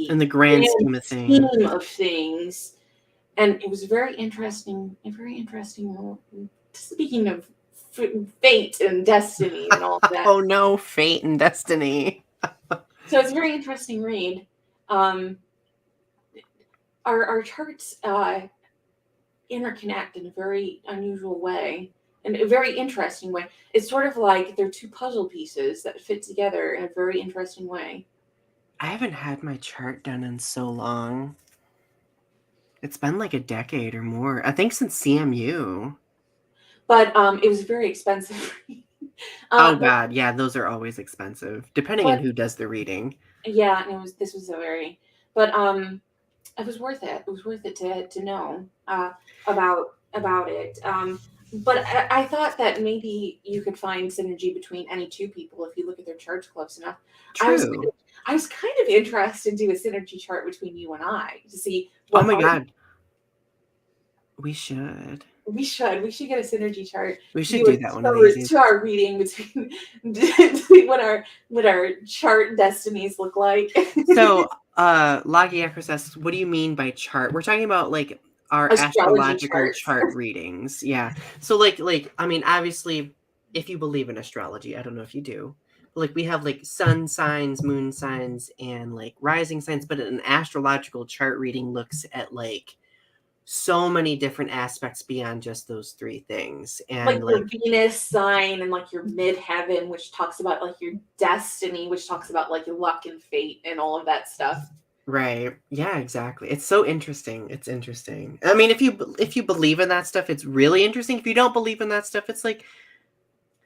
Speaker 1: In the grand
Speaker 2: grand
Speaker 1: scheme of things.
Speaker 2: scheme of things. And it was a very interesting role. Speaking of fate and destiny and all of that,
Speaker 1: Oh no, fate and destiny.
Speaker 2: so it's a very interesting read. Um, our charts interconnect in a very unusual way, in a very interesting way. It's sort of like they're two puzzle pieces that fit together in a very interesting way.
Speaker 1: I haven't had my chart done in so long. It's been like a decade or more. I think since CMU.
Speaker 2: But it was very expensive.
Speaker 1: Oh
Speaker 2: But
Speaker 1: God, yeah, those are always expensive, depending on
Speaker 2: what
Speaker 1: who does the reading.
Speaker 2: yeah, and this was a very but it was worth it. It was worth it to know about it. But I thought that maybe you could find synergy between any two people if you look at their charts close enough. I was
Speaker 1: True.
Speaker 2: I was kind of interested to do a synergy chart between you and I to see
Speaker 1: Oh
Speaker 2: what
Speaker 1: my
Speaker 2: our
Speaker 1: God. We should.
Speaker 2: we should get a synergy chart
Speaker 1: We
Speaker 2: to
Speaker 1: should
Speaker 2: do a
Speaker 1: do that one of these.
Speaker 2: 2 hour reading between between what our chart destinies look like.
Speaker 1: So, Lagi asks, what do you mean by chart? We're talking about like our
Speaker 2: Astrology
Speaker 1: astrological
Speaker 2: charts.
Speaker 1: chart readings. Yeah. So I mean, obviously, if you believe in astrology, I don't know if you do. But like we have like sun signs, moon signs, and like rising signs, but an astrological chart reading looks at like so many different aspects beyond just those three things.
Speaker 2: Like
Speaker 1: And
Speaker 2: your
Speaker 1: like,
Speaker 2: Venus sign and like your midheaven, which talks about like your destiny, which talks about like your luck and fate and all of that stuff.
Speaker 1: right. Yeah, exactly. It's so interesting. It's interesting. I mean, if you believe in that stuff, it's really interesting. If you don't believe in that stuff, it's like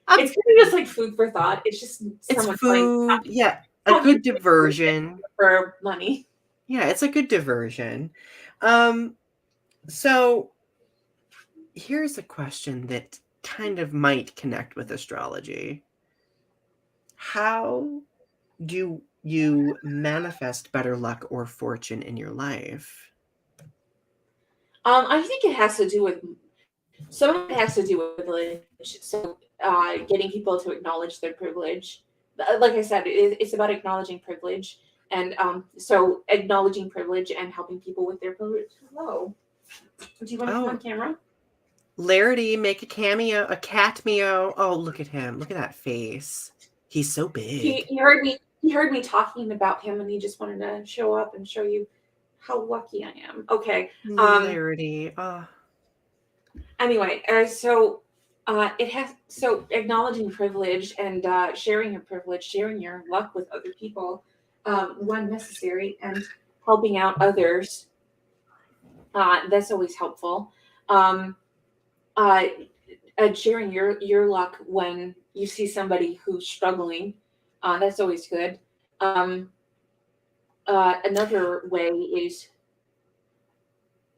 Speaker 2: It's kind of just like food for thought. It's just
Speaker 1: it's
Speaker 2: someone playing
Speaker 1: food. Yeah, a
Speaker 2: how you
Speaker 1: good diversion.
Speaker 2: for money.
Speaker 1: Yeah, it's a good diversion. Um, so here's a question that kind of might connect with astrology. How do you manifest better luck or fortune in your life?
Speaker 2: I think it has to do with some of it has to do with privilege. So getting people to acknowledge their privilege. Like I said, it's about acknowledging privilege, and so acknowledging privilege and helping people with their privilege. Hello, do you want to come on
Speaker 1: Oh,
Speaker 2: camera?
Speaker 1: Larity, make a cameo, a cat meo. Oh, look at him. Look at that face. He's so
Speaker 2: He,
Speaker 1: big.
Speaker 2: he heard me. He heard me talking about him, and he just wanted to show up and show you how lucky I am. Okay.
Speaker 1: Larity. Oh.
Speaker 2: Anyway, it has so acknowledging privilege and sharing your privilege, sharing your luck with other people when necessary, and helping out others. That's always helpful. Um, uh, and sharing your luck when you see somebody who's struggling. That's always good. Another way is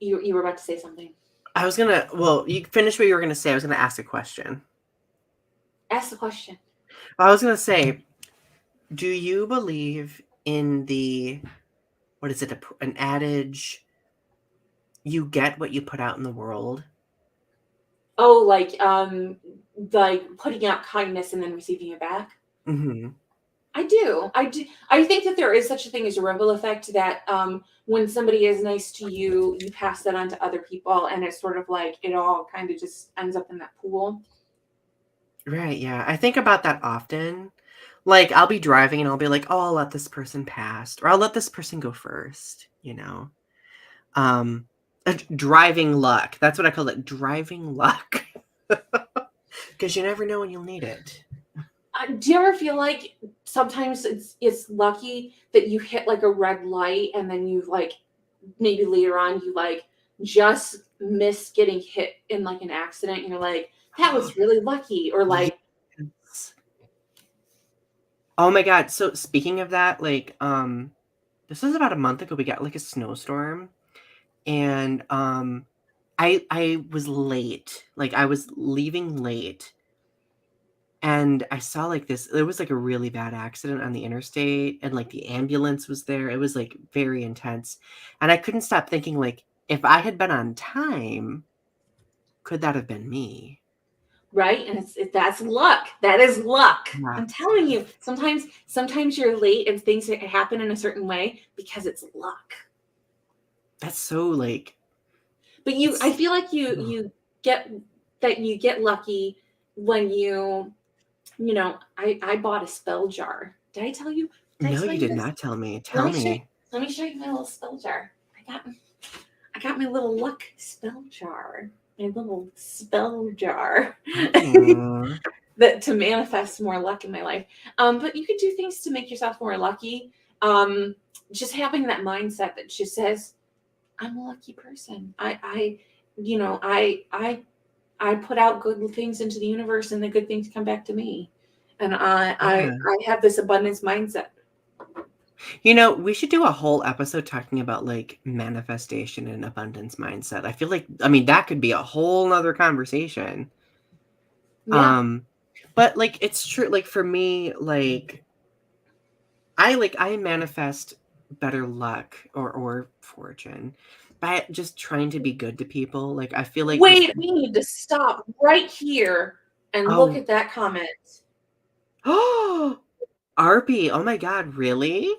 Speaker 2: you were about to say something.
Speaker 1: I was gonna, well, you finish what you were gonna say. I was gonna ask a question.
Speaker 2: Ask the question.
Speaker 1: I was gonna say, do you believe in the, what is it, an adage, you get what you put out in the world?
Speaker 2: Oh, like putting out kindness and then receiving it back.
Speaker 1: Mm-hmm.
Speaker 2: I do. I do. I think that there is such a thing as a ripple effect that when somebody is nice to you, you pass that on to other people, and it's sort of like it all kind of just ends up in that pool.
Speaker 1: Right, yeah. I think about that often. Like, I'll be driving and I'll be like, oh, I'll let this person pass, or I'll let this person go first, you know? Um, driving luck. That's what I call it, driving luck. Because you never know when you'll need it.
Speaker 2: Do you ever feel like sometimes it's lucky that you hit like a red light, and then you like maybe later on you like just miss getting hit in like an accident, and you're like, that was really lucky, or like
Speaker 1: Yes. Oh my God. So speaking of that, like, this was about a month ago, we got like a snowstorm, and I was late. Like I was leaving late, and I saw like this, there was like a really bad accident on the interstate, and like the ambulance was there. It was like very intense. And I couldn't stop thinking, like, if I had been on time, could that have been me?
Speaker 2: right, and that's luck. That is luck.
Speaker 1: Yeah.
Speaker 2: I'm telling you, sometimes you're late and things happen in a certain way because it's luck.
Speaker 1: That's so like
Speaker 2: But I
Speaker 1: it's
Speaker 2: feel like
Speaker 1: ugh.
Speaker 2: you get lucky when I bought a spell jar. Did I tell you? Did I
Speaker 1: No,
Speaker 2: tell
Speaker 1: you
Speaker 2: you
Speaker 1: did
Speaker 2: this?
Speaker 1: not tell me.
Speaker 2: Let
Speaker 1: Tell
Speaker 2: me show you.
Speaker 1: me.
Speaker 2: Let me show you my little spell jar. I got my little luck spell jar. My little spell jar.
Speaker 1: Oh.
Speaker 2: That to manifest more luck in my life. But you could do things to make yourself more lucky. Just having that mindset that just says, "I'm a lucky person. You know, I put out good things into the universe, and the good things come back to me. And I
Speaker 1: Yeah.
Speaker 2: have this abundance mindset."
Speaker 1: We should do a whole episode talking about like manifestation and abundance mindset. I feel like, that could be a whole nother conversation.
Speaker 2: Yeah.
Speaker 1: But like, it's true. Like for me, like I manifest better luck or fortune by just trying to be good to people. Like I feel like
Speaker 2: Wait, we need to stop right here and look
Speaker 1: oh
Speaker 2: at that comment.
Speaker 1: oh Arpy, oh my god, really?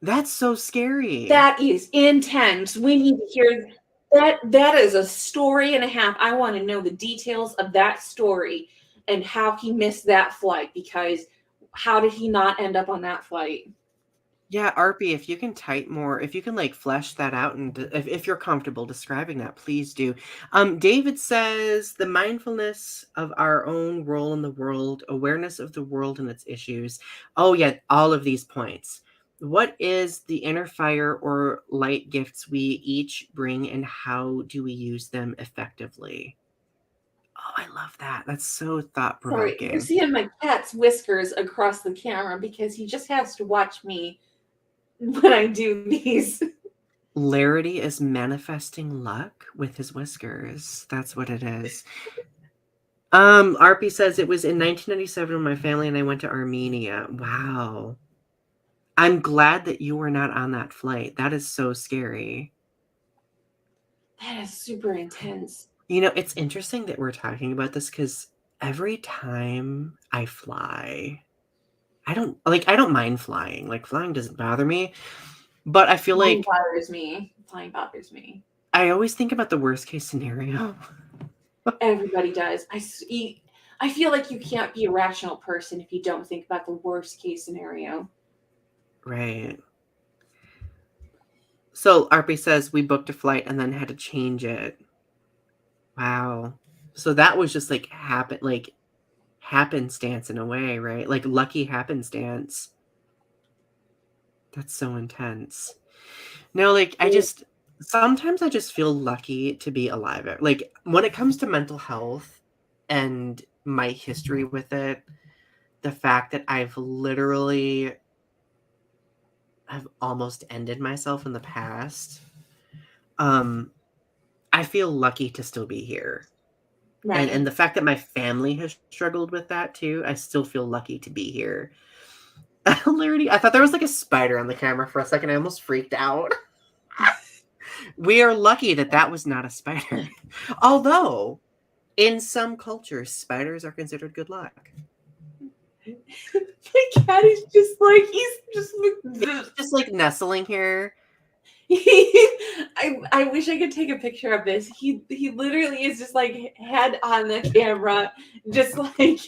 Speaker 1: That's so scary.
Speaker 2: That is intense. We need to hear that. That is a story and a half. I want to know the details of that story and how he missed that flight, because how did he not end up on that flight?
Speaker 1: Yeah, Arpy, if you can type more, if you can like flesh that out, and if you're comfortable describing that, please do. David says the mindfulness of our own role in the world, awareness of the world and its issues. Oh yeah, all of these points. What is the inner fire or light gifts we each bring, and how do we use them effectively? Oh, I love that. That's so
Speaker 2: Sorry, you're
Speaker 1: thought-provoking.
Speaker 2: seeing my cat's whiskers across the camera because he just has to watch me when I do these.
Speaker 1: Larity is manifesting luck with his whiskers. That's what it is. RP says it was in 1997 when my family and I went to Armenia. Wow. I'm glad that you were not on that flight. That is so scary.
Speaker 2: That is super intense.
Speaker 1: It's interesting that we're talking about this because every time I fly, I don't mind flying. Like flying doesn't bother me, but I feel
Speaker 2: Flying
Speaker 1: like
Speaker 2: bothers me. Flying bothers me.
Speaker 1: I always think about the worst case scenario.
Speaker 2: Everybody does. I feel like you can't be a rational person if you don't think about the worst case scenario.
Speaker 1: Right. So RP says we booked a flight and then had to change it. Wow. So that was just like happenstance in a way, right? Like lucky happenstance. That's so intense. No, like sometimes I just feel lucky to be alive. Like when it comes to mental health and my history with it, the fact that I've almost ended myself in the past. I feel lucky to still be here.
Speaker 2: Right.
Speaker 1: And the fact that my family has struggled with that too, I still feel lucky to be here. Larry, I thought there was like a spider on the camera for a second. I almost freaked out. We are lucky that was not a spider. Although, in some cultures, spiders are considered good luck.
Speaker 2: My cat is he's
Speaker 1: just like nestling here.
Speaker 2: I wish I could take a picture of this. He literally is just like head on the camera, just like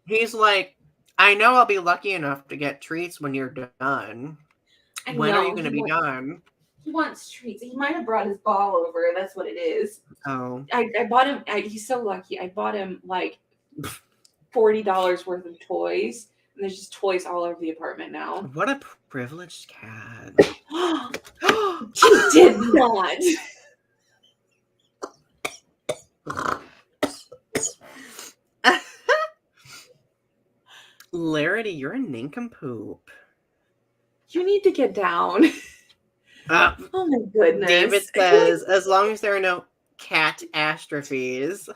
Speaker 1: he's like, I know I'll be lucky enough to get treats when you're done. When are you going to be done?
Speaker 2: He wants treats. He might have brought his ball over. That's what it is.
Speaker 1: Oh.
Speaker 2: I bought him. He's so lucky. I bought him like $40 worth of toys. And there's just toys all over the apartment now.
Speaker 1: What a privileged cat.
Speaker 2: She did not.
Speaker 1: Larity, you're a nincompoop.
Speaker 2: You need to get down. Oh my goodness.
Speaker 1: David says, as long as there are no catastrophes.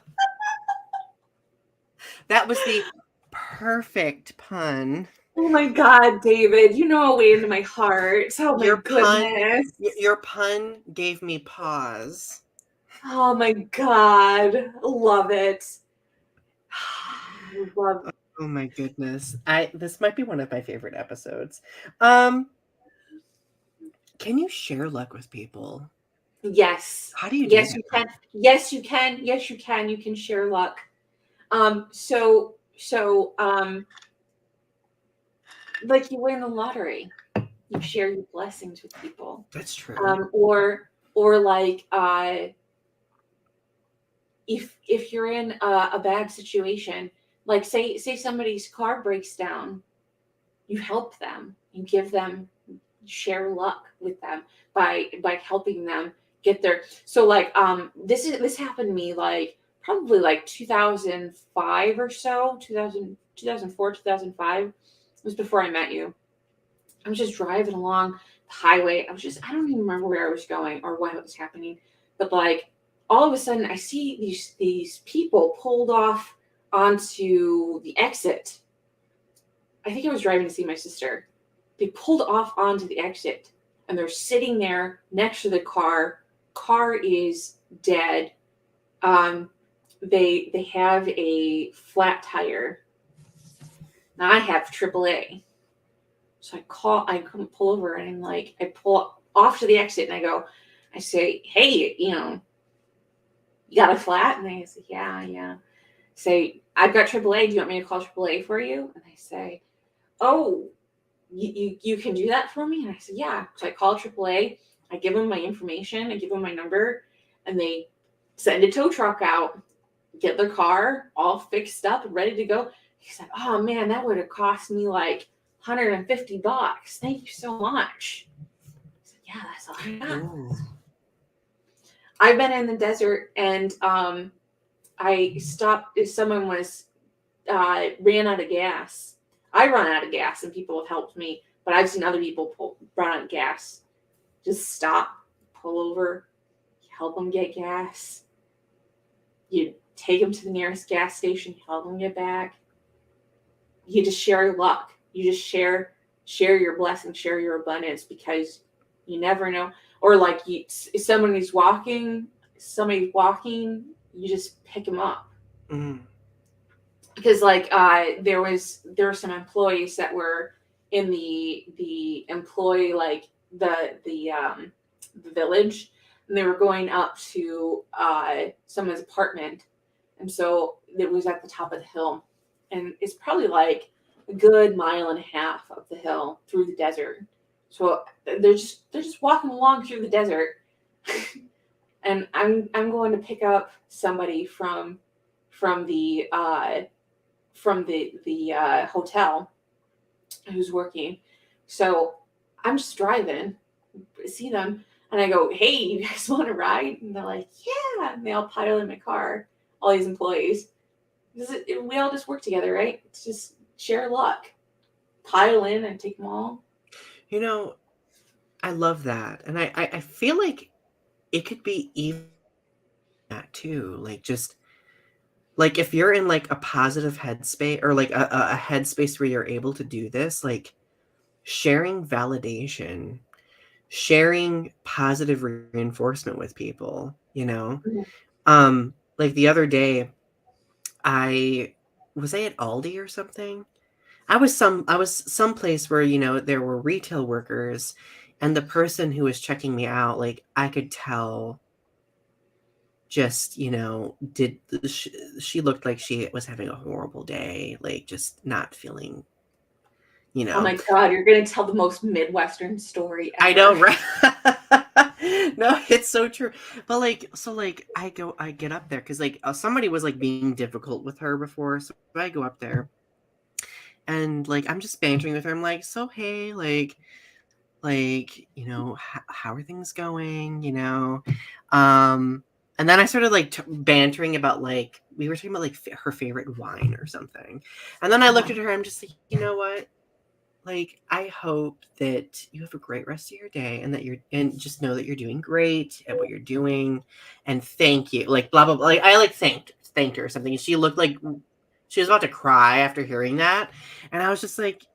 Speaker 1: That was the perfect pun.
Speaker 2: Oh my God, David, you know a way into my heart. Oh my goodness.
Speaker 1: Your pun gave me pause.
Speaker 2: Oh my God. Love it. Love it.
Speaker 1: Oh my goodness. This might be one of my favorite episodes. Can you share luck with people?
Speaker 2: Yes.
Speaker 1: How do you do that?
Speaker 2: You can. Yes, you can. Yes, you can. You can share luck. So like you win the lottery, you share your blessings with people.
Speaker 1: That's true.
Speaker 2: Or like if you're in a bad situation, like say somebody's car breaks down, you help them, you give them, share luck with them by helping them get there. So like this happened to me like probably like 2005 or so, 2000 2004, 2005. It was before I met you. I was just driving along the highway. I don't even remember where I was going or what was happening. But like all of a sudden I see these people pulled off onto the exit. I think I was driving to see my sister. They pulled off onto the exit and they're sitting there next to the car. Car is dead. They have a flat tire. Now I have AAA. So I couldn't pull over and I'm like, I pull off to the exit and I say, hey, you got a flat? And they say, yeah. Say, I've got AAA. Do you want me to call AAA for you? And they say, oh, you can do that for me? And I said, yeah. So I call AAA. I give them my information. I give them my number. And they send a tow truck out, get their car all fixed up and ready to go. He said, oh, man, that would have cost me like $150. Thank you so much. I said, yeah, that's all I got. Ooh. I've been in the desert and I stopped if someone was ran out of gas. I run out of gas and people have helped me, but I've seen other people run out of gas. Just stop, pull over, help them get gas. You take them to the nearest gas station, help them get back. You just share your luck. You just share your blessing, share your abundance, because you never know. Or like if somebody's walking, you just pick them up. Mm. Because like there were some employees that were in the employee, like the village, and they were going up to someone's apartment, and so it was at the top of the hill, and it's probably like a good 1.5 miles up the hill through the desert. So they're just walking along through the desert, and I'm going to pick up somebody from the hotel who's working. So I'm just driving, see them, and I go, hey, you guys want to ride? And they're like, yeah. And they all pile in my car, all these employees. We all just work together, right? It's just share luck. Pile in and take them all.
Speaker 1: I love that. And I feel like it could be even that too. Like just like if you're in like a positive headspace or like a headspace where you're able to do this, like sharing validation, sharing positive reinforcement with people, Mm-hmm. Like the other day I at Aldi or something. I was someplace where, there were retail workers, and the person who was checking me out, like I could tell just, she looked like she was having a horrible day, like just not feeling,
Speaker 2: Oh my God, you're going to tell the most Midwestern story ever.
Speaker 1: I know, right? No, it's so true. But I get up there because like somebody was like being difficult with her before. So I go up there and like, I'm just bantering with her. I'm like, so, hey, how are things going? And then I started like bantering about like, we were talking about like her favorite wine or something. And then I looked at her, I'm just like, you know what? Like, I hope that you have a great rest of your day and just know that you're doing great at what you're doing. And thank you. Like, blah, blah, blah. Like, I like thanked her or something. And she looked like she was about to cry after hearing that. And I was just like,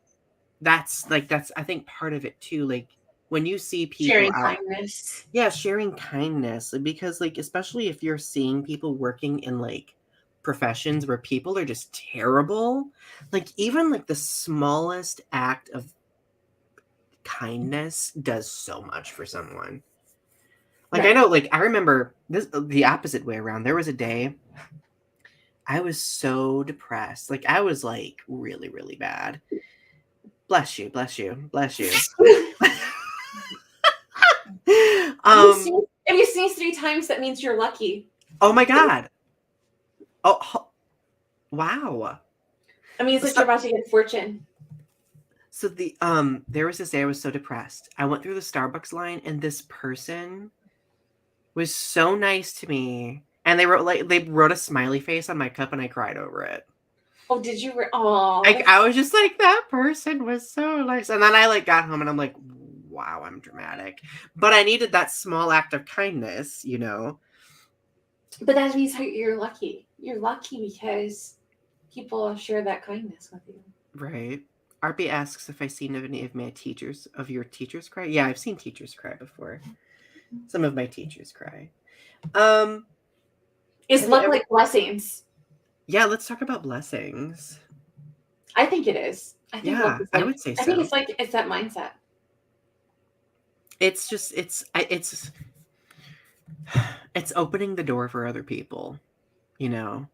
Speaker 1: that's I think part of it too. Like when you see people
Speaker 2: sharing kindness.
Speaker 1: Yeah, sharing kindness. Because like, especially if you're seeing people working in like professions where people are just terrible, like even like the smallest act of kindness does so much for someone. Like, right. I know, like I remember this the opposite way around. There was a day I was so depressed. Like I was like really, really bad. Bless you.
Speaker 2: If you sneeze 3 times, that means you're lucky.
Speaker 1: Oh my God. Oh, wow.
Speaker 2: That means that you're about to get a fortune.
Speaker 1: So there was this day I was so depressed. I went through the Starbucks line and this person was so nice to me. And they wrote a smiley face on my cup and I cried over it.
Speaker 2: Oh, did you? Oh,
Speaker 1: Like, I was just like, that person was so nice. And then I like got home and I'm like, wow, I'm dramatic. But I needed that small act of kindness, you know?
Speaker 2: But that means you're lucky. You're lucky because people share that kindness with you.
Speaker 1: Right. RB asks if I've seen any of your teachers cry. Yeah, I've seen teachers cry before. Some of my teachers cry.
Speaker 2: Is luck like blessings?
Speaker 1: Yeah, let's talk about blessings.
Speaker 2: I think it is. I think luck is
Speaker 1: I would say so.
Speaker 2: I think it's that mindset.
Speaker 1: It's just it's opening the door for other people, you know.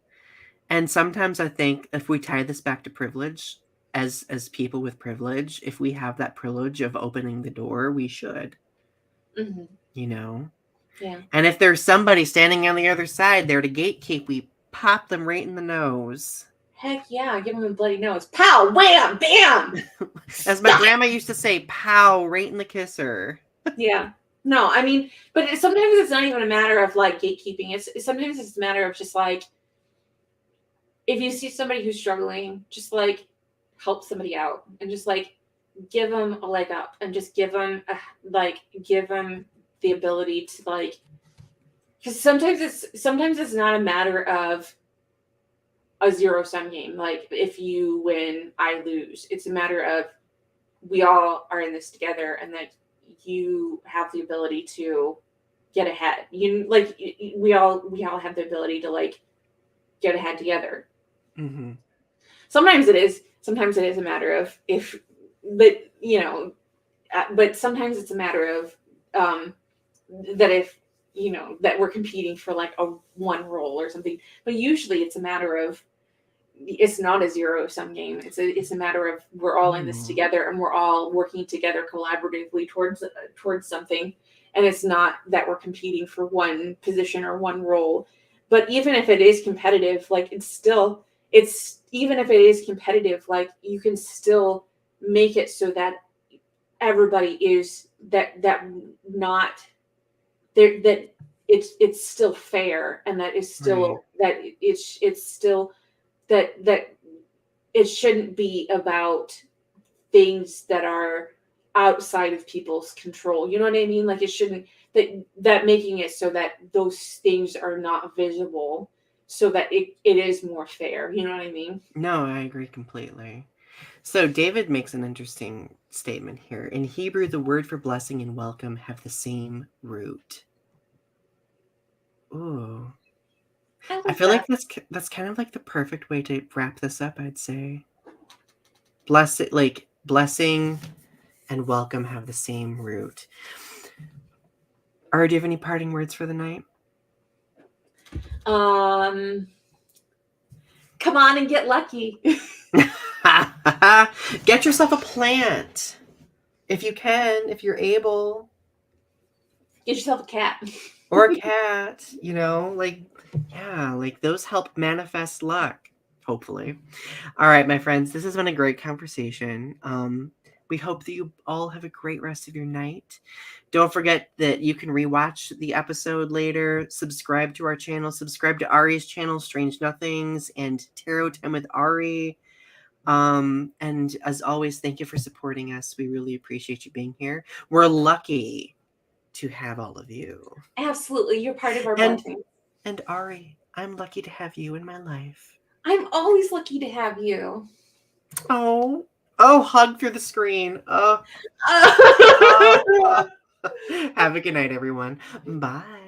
Speaker 1: And sometimes I think if we tie this back to privilege, as people with privilege, if we have that privilege of opening the door, we should.
Speaker 2: Mm-hmm.
Speaker 1: You know?
Speaker 2: Yeah.
Speaker 1: And if there's somebody standing on the other side there to gatekeep, we pop them right in the nose.
Speaker 2: Heck yeah, give them a bloody nose. Pow, wham, bam!
Speaker 1: As my grandma used to say, pow, right in the kisser.
Speaker 2: Yeah. No, I mean, but sometimes it's not even a matter of like gatekeeping. Sometimes it's a matter of just like, if you see somebody who's struggling, just like help somebody out and just like give them a leg up and just give them the ability to like, because sometimes it's not a matter of a zero-sum game. Like if you win, I lose. It's a matter of we all are in this together, and that you have the ability to get ahead. We all have the ability to like get ahead together.
Speaker 1: Mm-hmm.
Speaker 2: Sometimes it is a matter of but sometimes it's a matter of that if that we're competing for like a one role or something. But usually it's a matter of, it's not a zero-sum game. It's a matter of we're all in this together, and we're all working together collaboratively towards something. And it's not that we're competing for one position or one role. But even if it is competitive, like even if it is competitive, like you can still make it so that everybody is not there, that it's still fair, and that is still that it's still that it shouldn't be about things that are outside of people's control. You know what I mean? Like it shouldn't, that making it so that those things are not visible, so that it is more fair. You know what I mean?
Speaker 1: No, I agree completely. So David makes an interesting statement here. In Hebrew, the word for blessing and welcome have the same root. Ooh. I feel like that's kind of like the perfect way to wrap this up, I'd say. Blessing and welcome have the same root. Ari, do you have any parting words for the night?
Speaker 2: Come on and get lucky.
Speaker 1: Get yourself a plant. If you can, if you're able.
Speaker 2: Get yourself a cat.
Speaker 1: Or a cat, like those help manifest luck, hopefully. All right, my friends, this has been a great conversation. We hope that you all have a great rest of your night. Don't forget that you can rewatch the episode later. Subscribe to our channel. Subscribe to Ari's channel, Strange Nothings, and Tarot Time with Ari. And as always, thank you for supporting us. We really appreciate you being here. We're lucky to have all of you.
Speaker 2: Absolutely. You're part of our blessing.
Speaker 1: And Ari, I'm lucky to have you in my life.
Speaker 2: I'm always lucky to have you.
Speaker 1: Oh, hug through the screen. Have a good night, everyone. Bye.